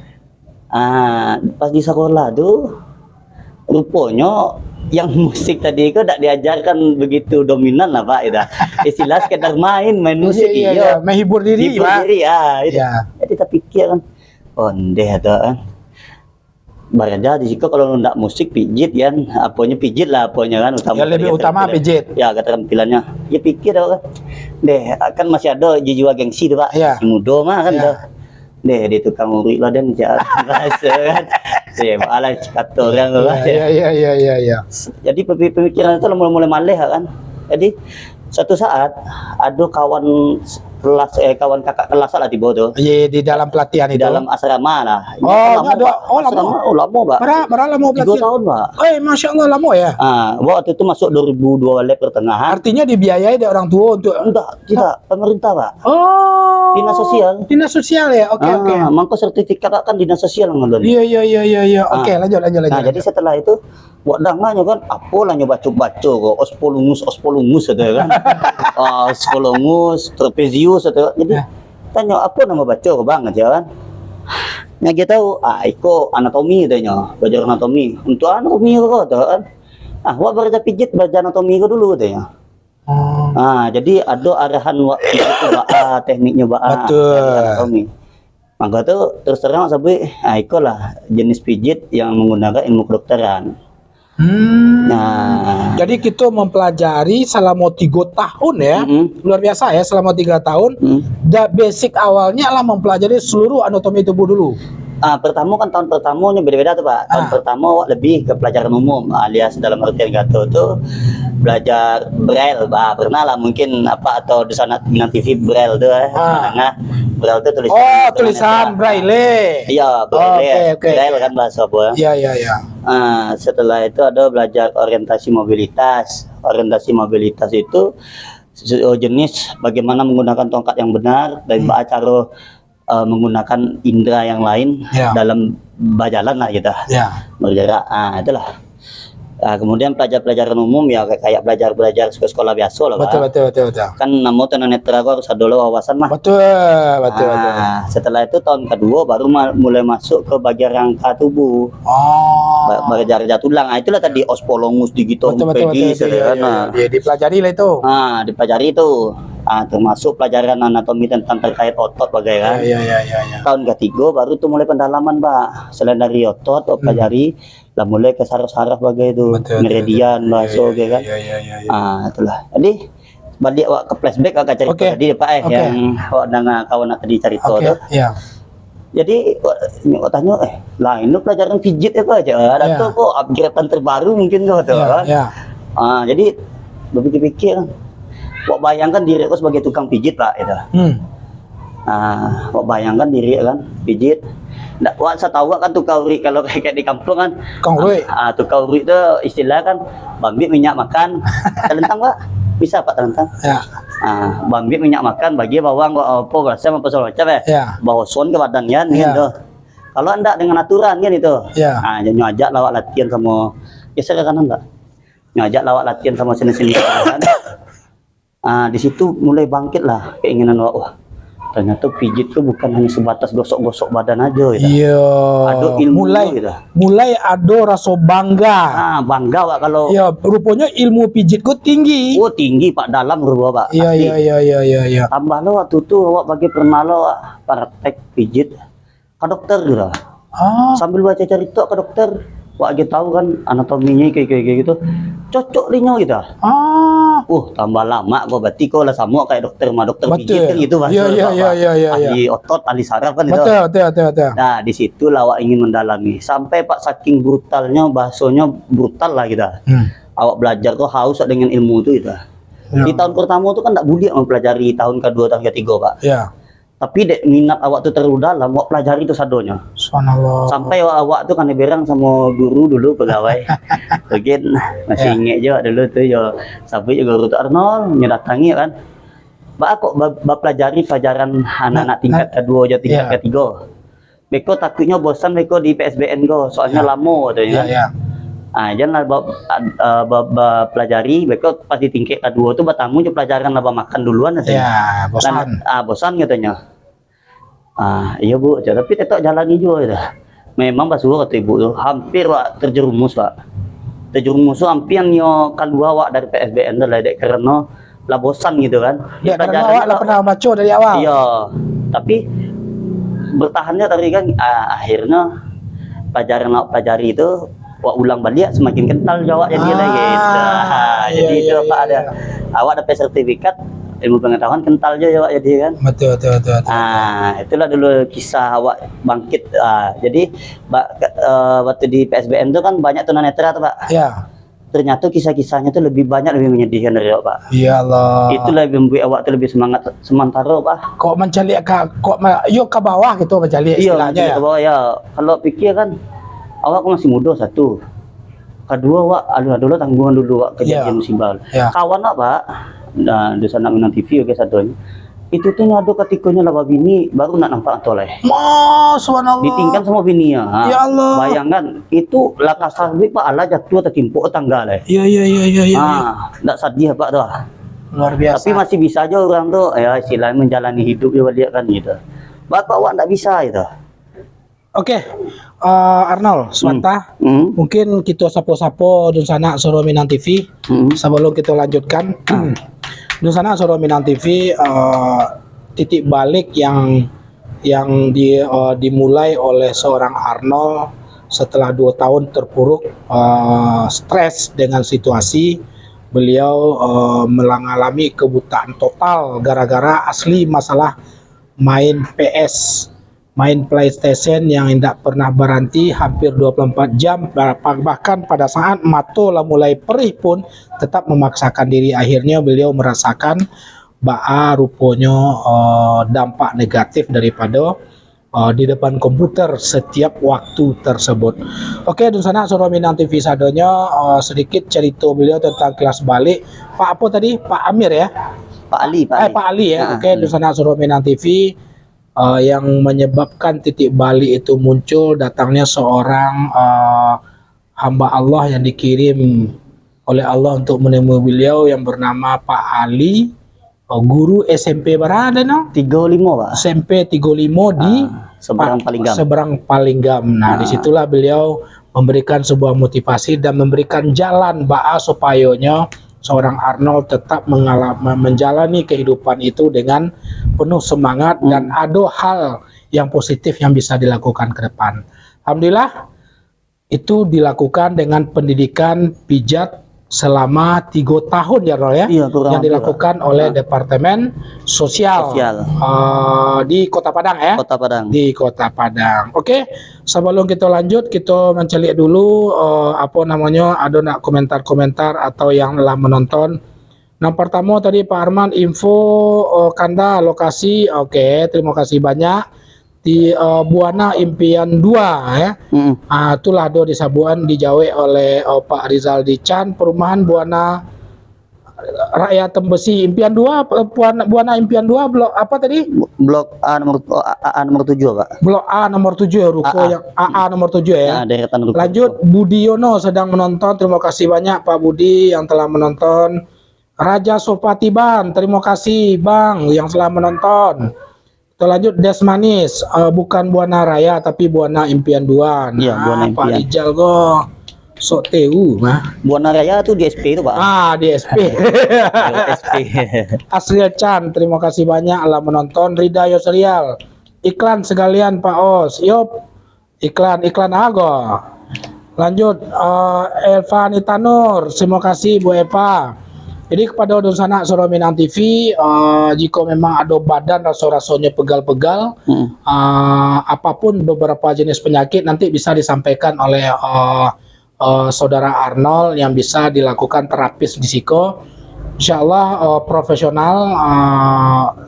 Pas di sekolah tuh rupanya yang musik tadi itu tidak diajarkan begitu dominan lah Pak itu. Istilah sekedar main musik Iya. Menghibur diri, hibur Pak. diri itu. Ya. Jadi kita pikir kan ondeh ada kan. Barada di situ kalau ndak musik pijit kan, apanya pijit lah apanya kan utama. Yang lebih utama pijit. Ya keterampilannya. Ya pikir kan. Deh kan masih ada jiwa gengsi tuh Pak. Ya. Si muda mah kan Ya. dah. Deh di tukang urut lah dan jangan bahasa kan. Saya malah kata orang tuh kan. Iya. Jadi pemikiran itu mulai maleh kan. Jadi suatu saat ada kawan kelas kawan kakak kelas lah di bawah tuh. Iya, di dalam pelatihan Di itu. dalam asrama lah. Ini Oh, kan ini ada. Pak. Oh, lama. Asrama, oh lama, Pak. Berapa lama 3 pelatihan? tahun, Pak. Masya Allah lama ya. Waktu itu masuk 2002 lab pertengahan. Artinya dibiayai dari orang tua untuk. Enggak, tidak, pemerintah, Pak. Oh. Dinas sosial. Dinas sosial ya. Oke oke. Mangko sertifikat kan dinas sosial ngadon. Iya iya iya iya iya. Oke, lanjut. Nah, jadi setelah itu buat dangannya kan apa lah nyoba kok ospolungus gitu kan. Ospolungus, trapezius gitu. Jadi tanya apa nama baca kok banget ya kan. Nya kita tahu iko anatomi katanya, belajar anatomi. Untuk anatomi kok kan. Wak belajar pijit, belajar anatomi kok dulu katanya. Jadi ada arahan waktu itu tekniknya Betul. anatomi. Maka tuh terus terang sampai iko lah jenis pijit yang menggunakan ilmu kedokteran. Nah, jadi kita mempelajari selama 3 tahun ya, luar biasa ya, selama 3 tahun. Basic awalnya lah mempelajari seluruh anatomi tubuh dulu. Pertama kan tahun pertamanya beda-beda tuh Pak. Tahun pertama lebih ke pelajaran umum, alias dalam artian kata tuh belajar braille, Pak. Pernah lah mungkin atau di sana dengan TV braille tuh menengah. Braille itu tulisan. Oh, tulisan braille. Iya, braille. Oke. Braille kan bahasa apa? Iya, iya, iya. Setelah itu ada belajar orientasi mobilitas. Orientasi mobilitas itu jenis bagaimana menggunakan tongkat yang benar dan cara menggunakan indera yang lain dalam berjalan lah kita. Bergerak. Itulah. Kemudian pelajaran umum ya kayak belajar sekolah biasa lah, Pak. Betul. Kan namun tunanetra gua harus ada dulu wawasan mah. Betul. Setelah itu tahun kedua baru mulai masuk ke bagian rangka tubuh. Belajar tulang. Itulah tadi ospolongus digitopedi sederhana. Dipelajari lah itu. Dipelajari itu. Termasuk pelajaran anatomi tentang terkait otot bagaimana. Iya. Tahun ketiga baru tuh mulai pendalaman, Pak. Selain dari otot, pelajari lah mulai ke saraf-saraf bagai itu, meridian, baso kan. Itulah. Jadi balik ke flashback agak cerita tadi Pak yang kawan tadi cerita tuh. Jadi nyok tanya lah ini pelajaran pijit apa aja. Ada tuh kok upgradean terbaru mungkin tuh kan. Jadi berpikir-pikir kok bayangkan diri aku sebagai tukang pijit Pak itu. Kok bayangkan diri kan pijit. Nggak, saya tahu kan tukang uri kalau kayak di kampung kan. Tukang uri itu istilah kan bambi minyak makan. Telentang Pak, bisa Pak telentang. Bambi minyak makan bagi bawang apa berasa apa segala macam ya. Bawa son ke badannya gitu. Kalau anda dengan aturan kan itu. Jadi ajak lawak latihan sama biasa kan enggak. Ngajak lawak latihan sama seni-seni kan. Di situ mulai bangkit lah keinginan wah ternyata pijit tuh bukan hanya sebatas gosok-gosok badan aja gitu. Iya. Ada ilmu gitu. Mulai ada rasa bangga. Bangga Pak kalau. Iya, rupanya ilmu pijitku tinggi. Oh, tinggi Pak, dalam rupanya Pak. Iya. Tambah lo waktu itu bagi pernah lo praktek pijit ke dokter gitu. Sambil baca cerita ke dokter. Wak tahu kan anatominya kayak gitu. Cocok linyo gitu. Tambah lama kok berarti kok lah sama kayak dokter pijit kan gitu Mas. Iya. Ahli otot, ahli saraf kan itu. Betul. Nah, di situ lawak ingin mendalami. Sampai Pak saking brutalnya, bahasanya brutal lah kita. Awak belajar kok haus dengan ilmu itu gitu. Di tahun pertama itu kan tak boleh mempelajari, tahun kedua, tahun ketiga Pak. Tapi minat awak tuh terlalu dalam, awak pelajari itu sadonya. Subhanallah. Sampai awak tuh kan berang sama guru dulu pegawai. Mungkin masih ingat juga dulu tuh ya. Sampai guru tuh Arnold nyedatangi kan. Mbak kok pelajari pelajaran anak-anak tingkat kedua aja tingkat ketiga. Beko takutnya bosan beko di PSBN go, soalnya lama katanya kan. Jangan pelajari beko pas di tingkat kedua tuh bertamu pelajaran apa makan duluan katanya. Bosan katanya. Iya Bu, tapi tetap jalani juga ya. Memang pas kata ibu tuh hampir Pak terjerumus Pak. Terjerumus hampir nyo kedua Wak dari PSBN tuh lah karena lah bosan gitu kan. Karena Wak lah pernah maco dari awal. Iya, tapi bertahannya tadi kan akhirnya pelajari itu Wak ulang balik semakin kental jawab jadi lagi. Jadi itu Pak ada awak dapat sertifikat ilmu pengetahuan kental aja Wak jadi kan. Betul. Itulah dulu kisah awak bangkit. Jadi waktu di PSBN itu kan banyak tunanetra tuh Pak. ternyata kisah-kisahnya tuh lebih banyak, lebih menyedihkan dari awak, Pak. Ya Allah. Itu lebih membuat awak tuh lebih semangat sementara, Pak. Kok mencalik yuk ke bawah gitu mencalik Iya, istilahnya ya. ke bawah ya. Kalau pikir kan, awak masih muda satu. Kedua, awak dulu tanggungan dulu awak kejadian musibah. Ya. Kawan awak, Pak, nah, di sana Minang TV, oke satunya. Itu tuh ada ketikanya lah bini baru nak nampak toleh. Subhanallah. Ditinggal sama bininya. Ya Allah. Bayangkan itu lah kasar Pak Allah jatuh tertimpuk tangga lah. Iya. Enggak sedih Pak tuh. Luar biasa. Tapi masih bisa aja orang tuh ya istilahnya menjalani hidup dia kan gitu. Bapak awak enggak bisa itu. Oke, Arnold, Swanta, mungkin kita sapo-sapo di sana Soro Minang TV sebelum kita lanjutkan. Di sana Soro Minang TV titik balik yang dimulai oleh seorang Arnold setelah 2 tahun terpuruk stres dengan situasi. Beliau mengalami kebutaan total gara-gara asli masalah main PS, main PlayStation yang tidak pernah berhenti hampir 24 jam, bahkan pada saat mata lah mulai perih pun tetap memaksakan diri. Akhirnya beliau merasakan rupanya dampak negatif daripada di depan komputer setiap waktu tersebut. Oke, di sana Soro Minang TV sadonya sedikit cerita beliau tentang kelas balik. Pak apa tadi? Pak Amir ya? Pak Ali, Pak Ali ya. Oke, di sana Soro Minang TV yang menyebabkan titik balik itu muncul datangnya seorang hamba Allah yang dikirim oleh Allah untuk menemui beliau yang bernama Pak Ali, guru SMP berada no? 35 Pak. SMP 35 di Seberang Palinggam. Seberang Palinggam. Nah, disitulah beliau memberikan sebuah motivasi dan memberikan jalan supayanya seorang Arnold tetap menjalani kehidupan itu dengan penuh semangat dan ada hal yang positif yang bisa dilakukan ke depan. Alhamdulillah itu dilakukan dengan pendidikan pijat selama 3 tahun ya Arnold ya, iya, yang dilakukan oleh Departemen Sosial, di Kota Padang ya. Kota Padang. Di Kota Padang. Oke, sebelum kita lanjut kita mencelik dulu ada nak komentar-komentar atau yang telah menonton. Yang pertama tadi Pak Arman info Kanda lokasi. Oke, terima kasih banyak. Di Buana Impian 2 ya. Itulah do di Sabuan dijawab oleh Pak Rizal Dican, perumahan Buana Rakyat Tembesi Impian 2, Buana Impian 2 blok apa tadi? Blok A nomor 7 Pak. Blok A nomor 7 ruko yang AA nomor 7 ya. Lanjut Budiono sedang menonton, terima kasih banyak Pak Budi yang telah menonton. Raja Sopatiban, terima kasih Bang yang telah menonton. Kita lanjut Desmanis, bukan Buana Raya tapi Buana Impian 2. Iya, Buana Impian. Pak Rijal go sok TU mah. Buana Raya itu di SP itu Pak. Di SP. Asriel Chan, terima kasih banyak telah menonton. Rida Yosrial, iklan sekalian Pak Os. Yop, iklan ago. Lanjut Elva Nitanur, terima kasih Bu Eva. Jadi kepada Donsana Soro Minang TV, jika memang ada badan rasanya pegal-pegal, apapun beberapa jenis penyakit nanti bisa disampaikan oleh saudara Arnold yang bisa dilakukan terapis di Siko. Insya Allah profesional,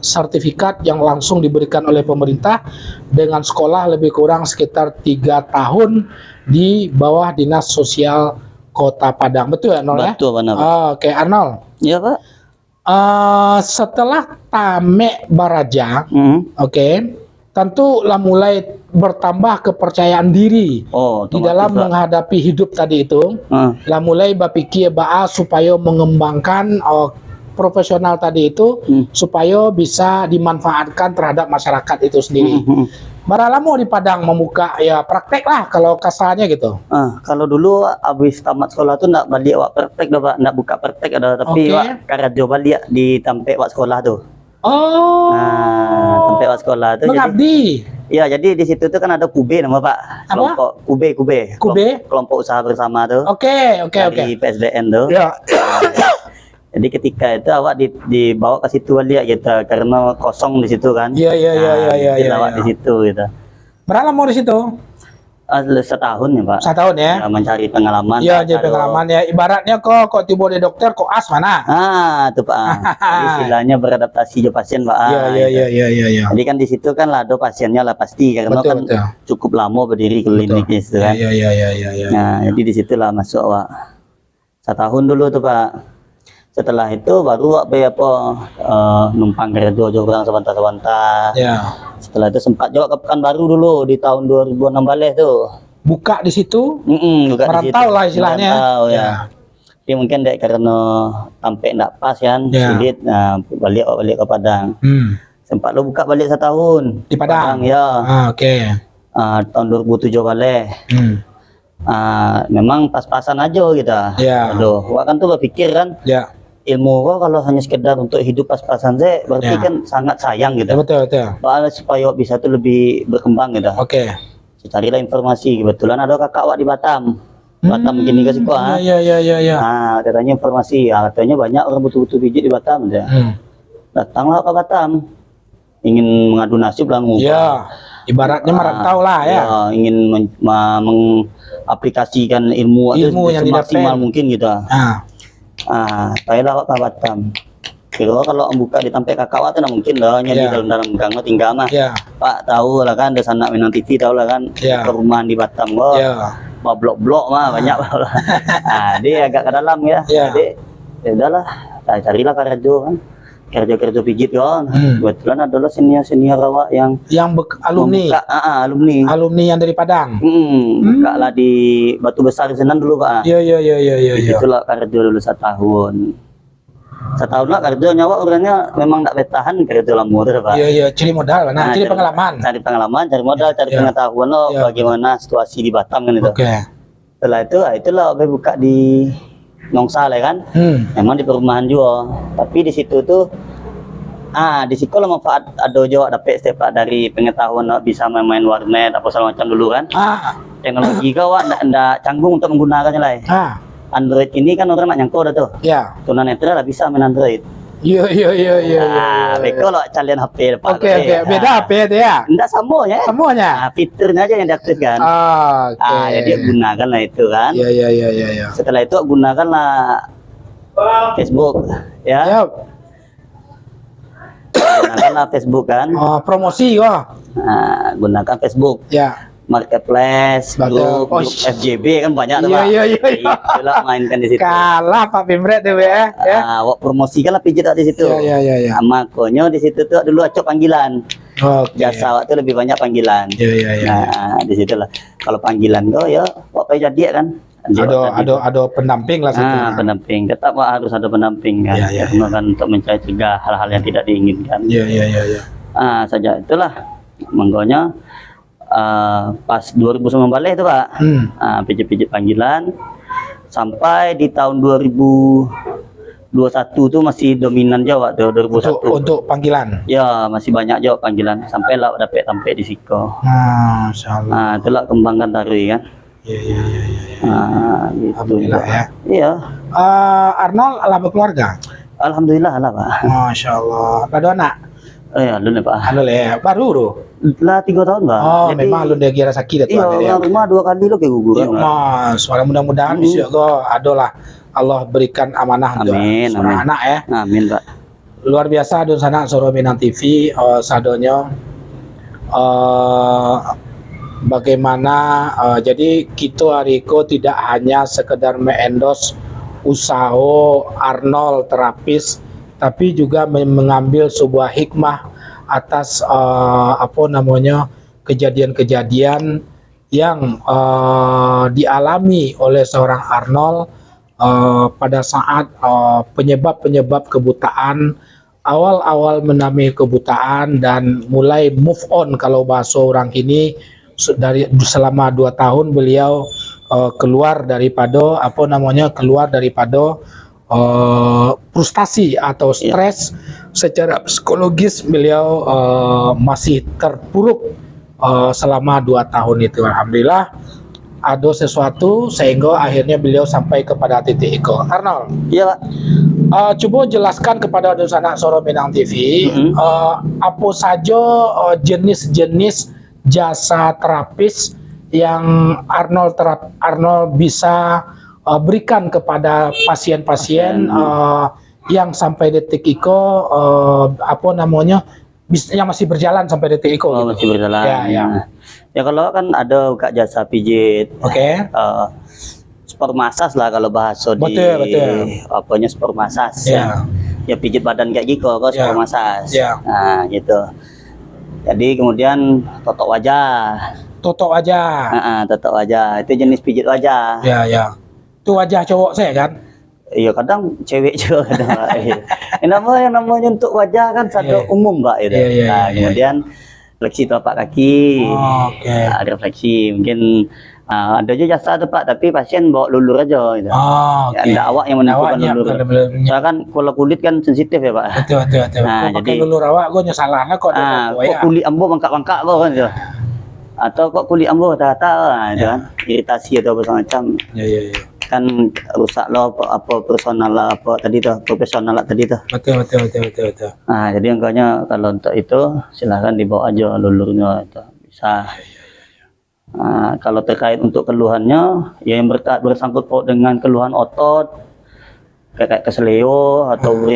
sertifikat yang langsung diberikan oleh pemerintah dengan sekolah lebih kurang sekitar 3 tahun di bawah Dinas Sosial Kota Padang. Betul ya Arnold? Betul benar. Oke Arnold. Iya Pak. Setelah Tame Baraja, tentu lah mulai bertambah kepercayaan diri di dalam menghadapi hidup tadi itu. Lah mulai berpikir supaya mengembangkan profesional tadi itu supaya bisa dimanfaatkan terhadap masyarakat itu sendiri. Berapa di Padang membuka ya praktek lah kalau kasarnya gitu. Kalau dulu habis tamat sekolah tuh nggak balik wak praktek dah Pak, nggak buka praktek ada tapi wak karena balik di tempat wak sekolah tuh. Tempat wak sekolah tuh. Mengabdi. Iya, jadi di situ tuh kan ada Kube nama Pak. Kelompok Kube. Kelompok usaha bersama tuh. Oke. Dari PSDN tuh. Iya. Jadi ketika itu awak dibawa ke situ lihat gitu karena kosong di situ kan. Iya. Awak di situ gitu. Berapa lama di situ? Setahun ya Pak. Setahun ya? Ya, mencari pengalaman. Iya, Pak. jadi pengalaman ya. Ibaratnya kok tiba di dokter kok as mana? Itu Pak. Jadi istilahnya beradaptasi jo pasien Pak. Iya, iya, Gitu. iya, iya, iya. Jadi kan di situ kan lado pasiennya lah pasti karena Betul, kan betul. cukup lama berdiri kliniknya itu kan. Iya, iya, iya, iya, iya. Nah, jadi di situlah masuk Pak. Setahun dulu tuh Pak. Setelah itu baru apa numpang kerja jo orang sebentar-sebentar. Ya. Setelah itu sempat juga ke Pekanbaru dulu di tahun 2006 balik tuh. Buka di situ, Buka di situ. merantau lah istilahnya. Merantau, ya. Ya. Tapi mungkin dek karena sampai enggak pas kan, Ya. sulit. Nah, balik ke Padang. Sempat lo buka balik setahun Di Padang? ya. Oke. Tahun 2007 balik. Memang pas-pasan aja kita. Ya. Aduh, wak kan tuh berpikir kan Ya. ilmu kok kalau hanya sekedar untuk hidup pas-pasan saya berarti Ya. kan sangat sayang gitu. Betul, betul. Soalnya supaya bisa tuh lebih berkembang gitu. Oke. Carilah informasi, kebetulan ada kakak wak di Batam. Batam gini ke situ Iya, iya, iya, iya. katanya informasi, katanya banyak orang butuh-butuh biji di Batam. Datanglah ke Batam, ingin mengadu nasib lah Iya. Ibaratnya merantau lah ya. ingin mengaplikasikan ilmu itu Ilmu yang semaksimal didapat. mungkin gitu. Saya lawak ke Batam. Kira kalau buka di tempat kakak wak itu nah mungkin dah di Iya. dalam gang tinggal mah. Iya. Pak tahu lah kan, ada sanak Minang TV tahu lah kan, Iya. perumahan di Batam kok. Iya. Blok-blok mah banyak. Dia agak ke dalam ya. Iya. Jadi ya udahlah, saya carilah kerja kan. Kerja pijit kan. Kebetulan adalah senior awak yang alumni. membuka, alumni. Alumni yang dari Padang. Buka lah di Batu Besar di sana dulu Pak. Iya, iya, iya, iya, iya. Itulah kerja dulu setahun lah kerja nyawa orangnya memang tak bertahan kerja lama Pak. Iya, iya, cari modal, cari pengalaman. Cari pengalaman, cari modal, cari Iya. pengetahuan loh Iya. bagaimana situasi di Batam kan itu. Oke. Setelah itu, itulah saya buka di Nongsa lah kan. Memang di perumahan juga. Tapi di situ tuh, di situ lah manfaat ada juga dapat setiap dari pengetahuan bisa main warnet apa segala macam dulu kan. Teknologi kau ndak canggung untuk menggunakannya lah. Android ini kan orang nak nyangkau dah tuh. Ya. Tunanetra lah bisa main Android. Iya, iya, iya, iya. Beko lo calian HP depan. Oke, oke. Beda HP itu ya? Enggak semuanya. Semuanya? Fiturnya aja yang diaktifkan. Oke. Jadi gunakan lah itu kan. Iya, iya, iya, iya, iya. Setelah itu gunakanlah Facebook ya. Ya, Gunakanlah Facebook kan. promosi kok. Gunakan Facebook. Ya. Marketplace, Betul. grup FJB kan banyak tuh, Iya, Pak. iya, iya, iya. Itulah mainkan di situ. Kalah Pak Pimret tuh ya. Wak promosikan lah pijit di situ. Iya, iya, iya. Makanya di situ tuh dulu acok panggilan. Oke. Jasa waktu lebih banyak panggilan. Iya, iya, iya. Nah, di situ lah. Kalau panggilan kau ya, wak payah jadi kan. Ada pendamping lah situ. Pendamping. Tetap wak harus ada pendamping kan. Iya, iya, Karena kan untuk mencegah hal-hal yang tidak diinginkan. Iya, iya, iya, iya. Saja itulah. Manggonya pas 2009 balik itu Pak. Pijit-pijit panggilan. Sampai di tahun 2021 tuh masih dominan Jawa tuh 2001. Untuk panggilan. Ya, masih banyak Jawa panggilan sampai lah dapat sampai di Siko. Masya Allah. Itulah kembangkan Tarui kan. Iya, iya, iya, iya. Gitu. Alhamdulillah ya. Iya. Arnold ala berkeluarga. Alhamdulillah lah Pak. Masya Allah. Ada anak? Ya, dulu Pak. Arnold ya. Baru tuh. Lah 3 tahun Pak. Oh, memang lu dia kira sakit itu. Iya, orang rumah 2 kali lo keguguran. Mas, mudah-mudahan bisa kok ada lah. Allah berikan amanah untuk Amin, seorang amin. anak ya. Amin Pak. Luar biasa don sana Soro Minang TV sadonyo bagaimana jadi kita Ariko tidak hanya sekedar mengendorse usaha Arnold terapis, tapi juga mengambil sebuah hikmah atas kejadian-kejadian yang dialami oleh seorang Arnold pada saat penyebab-penyebab kebutaan, awal-awal mengalami kebutaan dan mulai move on kalau bahasa orang kini dari selama 2 tahun beliau keluar daripada frustasi atau stres secara psikologis beliau masih terpuruk selama 2 tahun itu. Alhamdulillah ada sesuatu sehingga akhirnya beliau sampai kepada titik itu. Arnold, Iya Pak. coba jelaskan kepada anak Soro Minang TV apa saja jenis-jenis jasa terapis yang Arnold bisa berikan kepada pasien-pasien yang sampai detik iko apa namanya yang masih berjalan sampai detik iko? Oh, masih berjalan. Ya. Ya kalau kan ada buka jasa pijit. Oke. Sport massage lah kalau bahasa Betul. apanya sport massage. Ya. Ya pijit badan kayak gitu kok sport massage. Ya. Nah, gitu. Jadi kemudian totok wajah. Totok wajah. Totok wajah. Itu jenis pijit wajah. Ya. Itu wajah cowok saya kan? Iya kadang cewek juga kadang. yang namanya untuk wajah kan satu umum Pak itu. Kemudian fleksi telapak kaki. Oke. Ada fleksi mungkin ada juga jasa ada Pak tapi pasien bawa lulur aja gitu. Oke. Ada awak yang menentukan lulur. Soalnya kan kalau kulit kan sensitif ya Pak. Betul. Nah, Kok jadi pakai lulur awak gue nyesalahnya kok kok kulit ambo bengkak-bengkak kok kan gitu. Atau kok kulit ambo rata-rata gitu kan. Iritasi atau apa macam. Iya. Kan rusak lo apa personal lah apa tadi tuh profesional lah tadi tuh. Betul. Nah jadi angkanya kalau untuk itu silahkan dibawa aja lulurnya itu bisa. Nah, kalau terkait untuk keluhannya ya yang bersangkut paut dengan keluhan otot kayak keseleo atau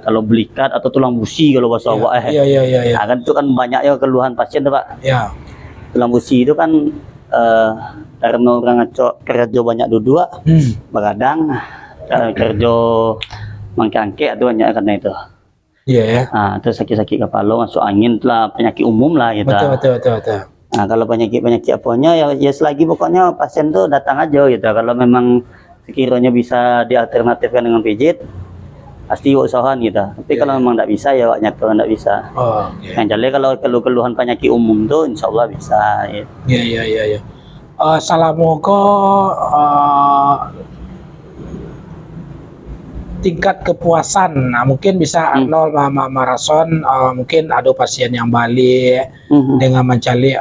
kalau belikat atau tulang busi kalau bahasa awak Iya. Nah, kan itu kan banyak ya keluhan pasien tuh Pak. Ya. Tulang busi itu kan karena orang ngacok kerja banyak duduk begadang kerja mangke-angke itu banyak karena itu. Iya ya. Nah, terus sakit-sakit kepala masuk angin lah penyakit umum lah gitu. Betul. Nah, kalau penyakit apanya ya selagi pokoknya pasien tuh datang aja gitu. Kalau memang sekiranya bisa dialternatifkan dengan pijit pasti usahakan gitu. Tapi kalau memang tidak bisa ya nyata tidak bisa. Yang jelas kalau keluhan penyakit umum tuh insya Allah bisa. Iya. Salamoga tingkat kepuasan. Nah, mungkin bisa Arnold Marason mungkin ada pasien yang balik dengan mencari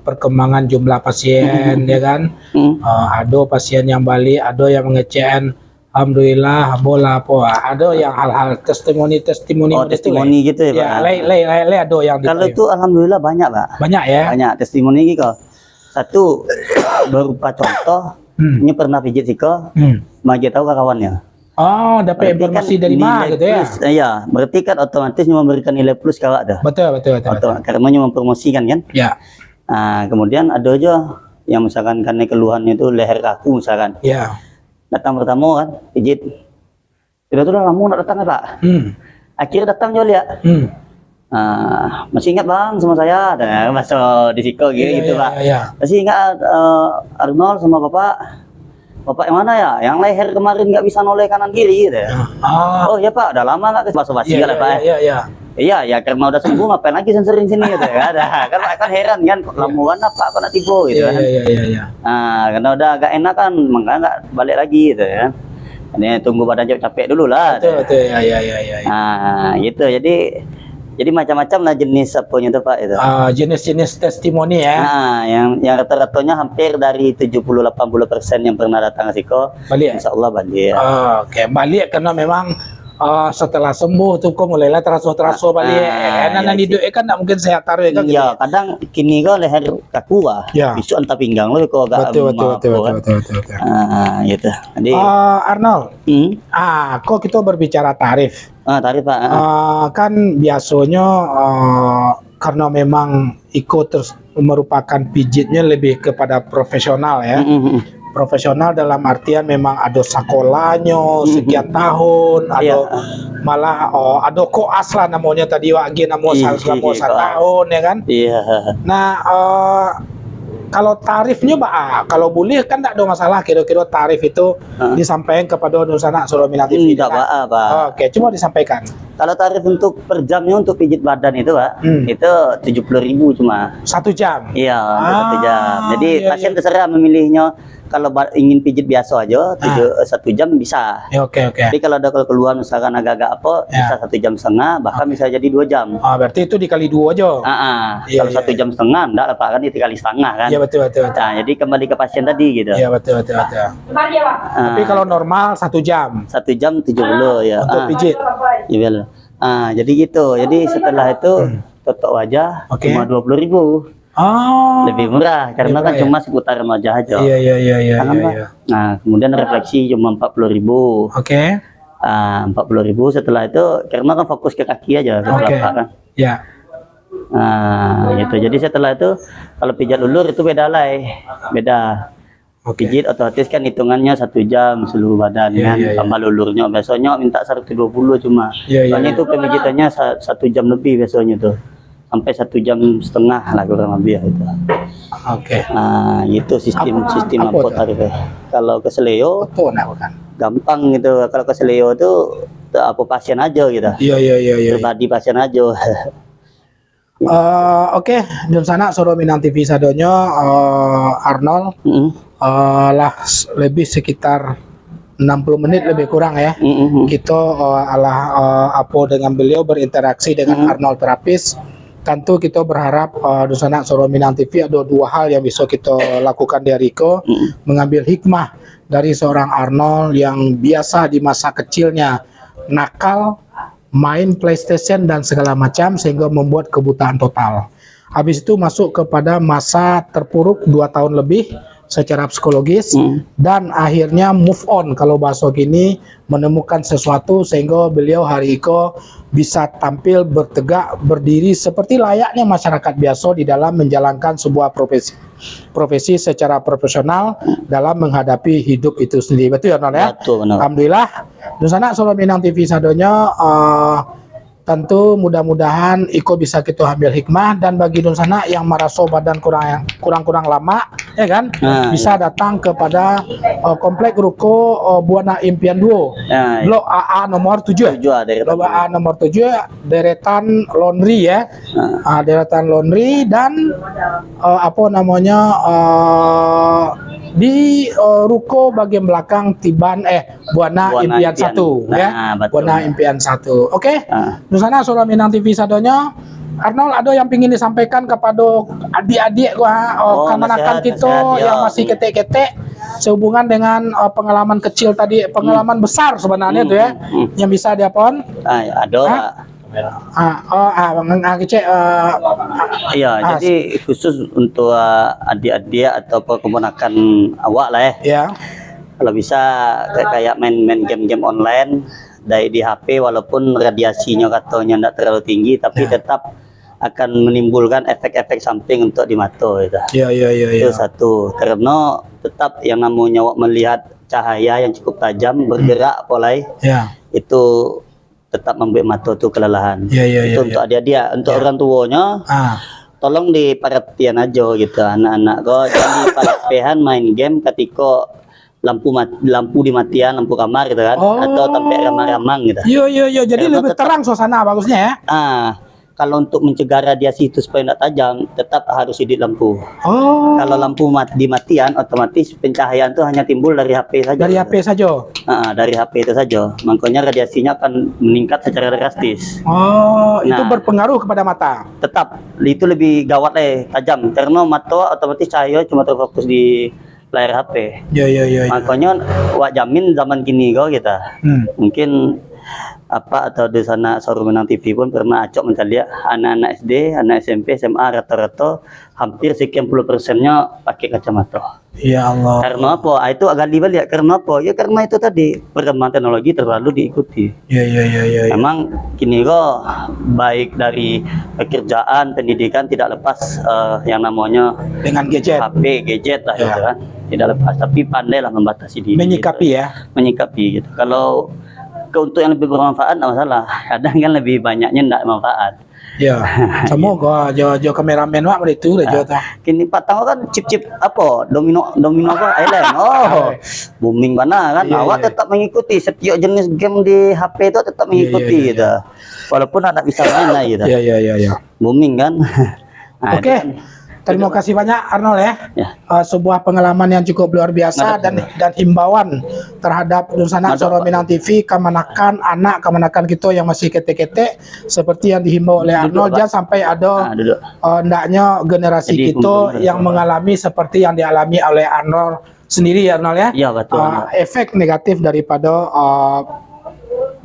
perkembangan jumlah pasien ya kan. Ada pasien yang balik, ada yang mengecek alhamdulillah bola apa. Ada yang hal-hal testimoni testimoni gitu ya Pak. Ya, ada yang kalau itu alhamdulillah banyak Pak. Banyak ya. Banyak testimoni gitu. Satu berupa contoh ini pernah pijit siko magi tahu kawannya. Dapat informasi dari mana gitu ya? Iya, berarti kan otomatis memberikan nilai plus kawak tuh. Betul. Karena mempromosikan kan. Ya. Nah, kemudian ada aja yang misalkan karena keluhannya itu leher kaku misalkan. Ya. Datang pertama kan pijit. Sudah tuh lama nak datang Pak. Akhirnya datang juga lihat. Masih ingat Bang sama saya, masuk di siko gitu Pak. Masih ingat Arnold sama Bapak yang mana ya? Yang leher kemarin nggak bisa noleh kanan kiri gitu. Oh ya Pak, udah lama nggak basa-basi lah Pak. Iya ya karena udah sembuh ngapain lagi sering sini gitu ya. Kan heran kan lamuan apa kok nak tiba gitu kan. Nah karena udah agak enak kan makanya nggak balik lagi gitu ya. Ini tunggu badan capek dulu lah. Betul. Nah gitu jadi macam-macam lah jenis apanya itu Pak itu. Jenis-jenis testimoni ya. Nah, yang rata-ratanya hampir dari 70-80% yang pernah datang ke siko, balik. Insya Allah balik. Oke, balik karena memang setelah sembuh tuh kok mulailah terasa balik. Enak hidup kan nggak mungkin sehat taruh kan. Iya, kadang kini kok leher kaku besok entah pinggang lo kok agak betul. Gitu. Jadi Arnold, kok kita berbicara tarif? Tarif Pak. Kan biasanya karena memang terus merupakan pijitnya lebih kepada profesional ya. Profesional dalam artian memang ada sekolahnya sekian tahun, ada malah ada koas lah namanya tadi wagi namanya selama 1 tahun ya kan. Nah kalau tarifnya kalau boleh kan tidak ada masalah kira-kira tarif itu disampaikan kepada Nusana Surabaya TV. Tidak Pak. Oke, cuma disampaikan. Kalau tarif untuk per jamnya untuk pijit badan itu Pak, itu 70.000 cuma. 1 jam? Iya, untuk 1 jam. Jadi pasien terserah memilihnya. Kalau ingin pijit biasa aja 1 jam bisa. Oke. Tapi kalau ada keluhan misalkan agak-agak bisa 1,5 jam, bahkan bisa jadi 2 jam. Berarti itu dikali 2 aja. Kalau 1,5 jam enggak lah Pak, kan dikali setengah kan. Iya betul. Nah, jadi kembali ke pasien tadi gitu. Iya betul. Tapi kalau normal 1 jam. 1 jam 70 ya. Untuk pijit. Iya. Jadi gitu. Jadi setelah itu totok wajah cuma 20.000. Oh. Lebih murah karena murah kan ya? cuma seputaran wajah aja. Iya iya iya iya Kan, iya. Pak? Iya. Nah, kemudian refleksi cuma 40.000. Oke. 40.000 setelah itu karena kan fokus ke kaki aja ke Oke. telapak kan. Ya. Nah, gitu. Jadi setelah itu kalau pijat ulur itu beda lah, beda. Oke. Pijit otomatis kan hitungannya 1 jam seluruh badan Iya, kan, iya, iya. tambah lulurnya. Besoknya minta 120 cuma. Iya, iya, Soalnya iya. itu pemijitannya 1 jam lebih besoknya tuh. Sampai 1,5 jam lah kurang lebih ya itu. Oke. Nah, itu sistem Apa ampot tuh? tarifnya. Kalau ke Seleo Betul nak bukan? gampang gitu. Kalau ke Seleo tuh apa pasien aja gitu. Iya iya iya iya. Pribadi pasien aja. Oke, dan sana Soro Minang TV sadonyo Arnold Mm-mm. lah lebih sekitar 60 menit lebih kurang ya. Mm-mm. Kita Apo dengan beliau berinteraksi dengan Arnold terapis. Tentu kita berharap di sana Soro Minang TV ada 2 hal yang bisa kita lakukan di Riko, mengambil hikmah dari seorang Arnold yang biasa di masa kecilnya nakal, main PlayStation dan segala macam sehingga membuat kebutaan total. Habis itu masuk kepada masa terpuruk 2 tahun lebih secara psikologis dan akhirnya move on kalau bahasa kini, menemukan sesuatu sehingga beliau hari ini bisa tampil bertegak berdiri seperti layaknya masyarakat biasa di dalam menjalankan sebuah profesi secara profesional dalam menghadapi hidup itu sendiri. Betul ya Nol ya? Betul, benar. Alhamdulillah. Di sana Solo Minang TV sadonya tentu mudah-mudahan Iko bisa kita ambil hikmah, dan bagi Don sana yang merasa badan kurang lama ya kan, bisa datang kepada komplek ruko Buana Impian Duo, Nah, Blok AA nomor 7. tujuh dari Blok AA nomor 7, deretan laundry ya. Deretan laundry dan apa namanya di ruko bagian belakang Tiban Buana Impian 1 ya. betul. Buana Impian 1. Oke. Ah. Di sana Solo Minang TV sadonya Arnold, ada yang ingin disampaikan kepada adik-adik gua kemanakan nasihat, kita nasihat, yang ya. masih ketek-ketek sehubungan dengan pengalaman kecil tadi, pengalaman besar sebenarnya tuh ya, yang bisa diapon. Ada. Iya, jadi khusus untuk adik-adik atau keponakan awak lah ya. Ya. Kalau bisa kayak main game-game online di HP, walaupun radiasinya katanya tidak terlalu tinggi, tapi tetap akan menimbulkan efek-efek samping untuk di mata itu. Iya iya iya. Itu satu, karena tetap yang namanya awak melihat cahaya yang cukup tajam bergerak polai, itu tetap membuat mata itu kelelahan. Itu untuk adik-adik, untuk orang tuanya tolong diperhatian aja gitu anak-anak kok, jadi perhatian main game ketika lampu dimatian, lampu kamar gitu kan, atau sampai ramang-ramang gitu. Iya, jadi karena lebih terang suasana bagusnya ya. Kalau untuk mencegah radiasi itu supaya tidak tajam, tetap harus hidup lampu. Kalau lampu dimatian, otomatis pencahayaan itu hanya timbul dari HP saja. Dari HP saja. Dari HP itu saja. Makanya radiasinya akan meningkat secara drastis. Itu berpengaruh kepada mata. Tetap itu lebih gawat tajam, karena mata otomatis cahaya cuma terfokus di layar HP. Iya. Makanya wak jamin zaman kini kok kita. Mungkin atau di sana Soro Minang TV pun pernah acok mencari anak-anak SD, anak SMP, SMA rata-rata hampir sekian puluh persennya pakai kacamata. Ya Allah. Karena apa? Itu agak dibalik. Karena apa? Ya karena itu tadi perkembangan teknologi terlalu diikuti. Iya. Memang kini kok baik dari pekerjaan, pendidikan tidak lepas yang namanya dengan gadget. HP, gadget lah gitu kan. Tidak lepas, tapi pandailah membatasi diri. Menyikapi gitu. ya. Menyikapi gitu. Kalau untuk yang lebih bermanfaat tidak masalah. Kadang kan lebih banyaknya tidak manfaat. Ya, semoga jo kameramen wak itu lah jo. Kini patang kan chip apa domino apa island. Booming mana kan. Awak tetap mengikuti setiap jenis game di HP itu tetap mengikuti gitu. Walaupun anak bisa main lah gitu. Iya. Booming kan. Oke. Terima kasih banyak Arnold ya. Sebuah pengalaman yang cukup luar biasa dan himbauan terhadap Dunsana Soro Minang TV, kemanakan kita yang masih ketek-ketek seperti yang dihimbau oleh Arnold, jangan sampai ada hendaknya generasi kita yang mengalami seperti yang dialami oleh Arnold sendiri ya Arnold ya. Iya betul. Efek negatif daripada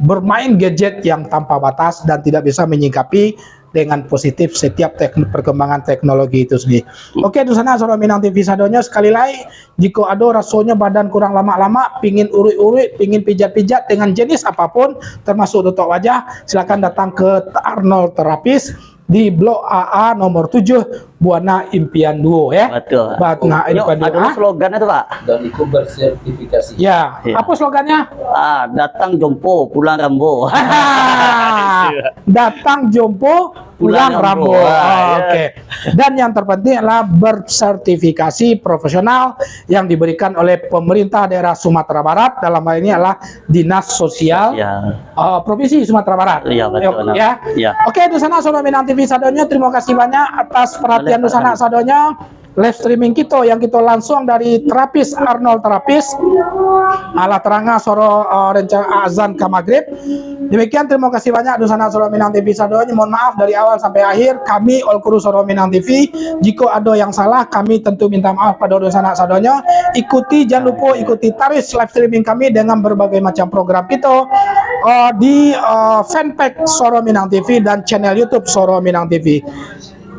bermain gadget yang tanpa batas dan tidak bisa menyikapi dengan positif setiap perkembangan teknologi itu sendiri. Oke, di sana Soro Minang TV sadonya sekali lagi, jika ada rasanya badan kurang lama-lama, pingin uri-uri, pingin pijat-pijat dengan jenis apapun, termasuk tutup wajah, silakan datang ke Arnold Terapis di Blok AA nomor 7 Buana Impian Duo ya. Betul. Batna Yuk, ada slogannya tuh Pak. Dan itu bersertifikasi. Ya, Iya. apa slogannya? Datang jompo, pulang rambo. Datang jompo, pulang rambo. Rambo. Oke. Dan yang terpenting adalah bersertifikasi profesional yang diberikan oleh pemerintah daerah Sumatera Barat. Dalam hal ini adalah Dinas Sosial Ya. Provinsi Sumatera Barat. Iya, betul. Ya. Iya. Oke, Dusana Soro Minang TV sadonya, terima kasih banyak atas perhatian Dusana sadonya. Live streaming kita yang kita langsung dari Terapis Arnold Terapis ala teranga soro rencana azan ke maghrib. Demikian, terima kasih banyak Dusana Soro Minang TV sadonya. Mohon maaf dari awal sampai akhir kami All Crew Soro Minang TV. Jika ada yang salah kami tentu minta maaf pada Dusana sadonya. Jangan lupa ikuti taris live streaming kami dengan berbagai macam program kita di fanpage Soro Minang TV dan channel YouTube Soro Minang TV.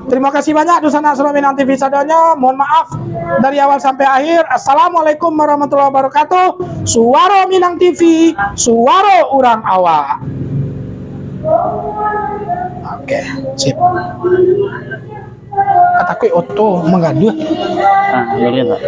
Terima kasih banyak Dusana Soro Minang TV sadonya. Mohon maaf dari awal sampai akhir. Assalamualaikum warahmatullahi wabarakatuh. Suara Minang TV, suara orang awak. Oke, sip. Kataku oto mengadu. Begini Pak.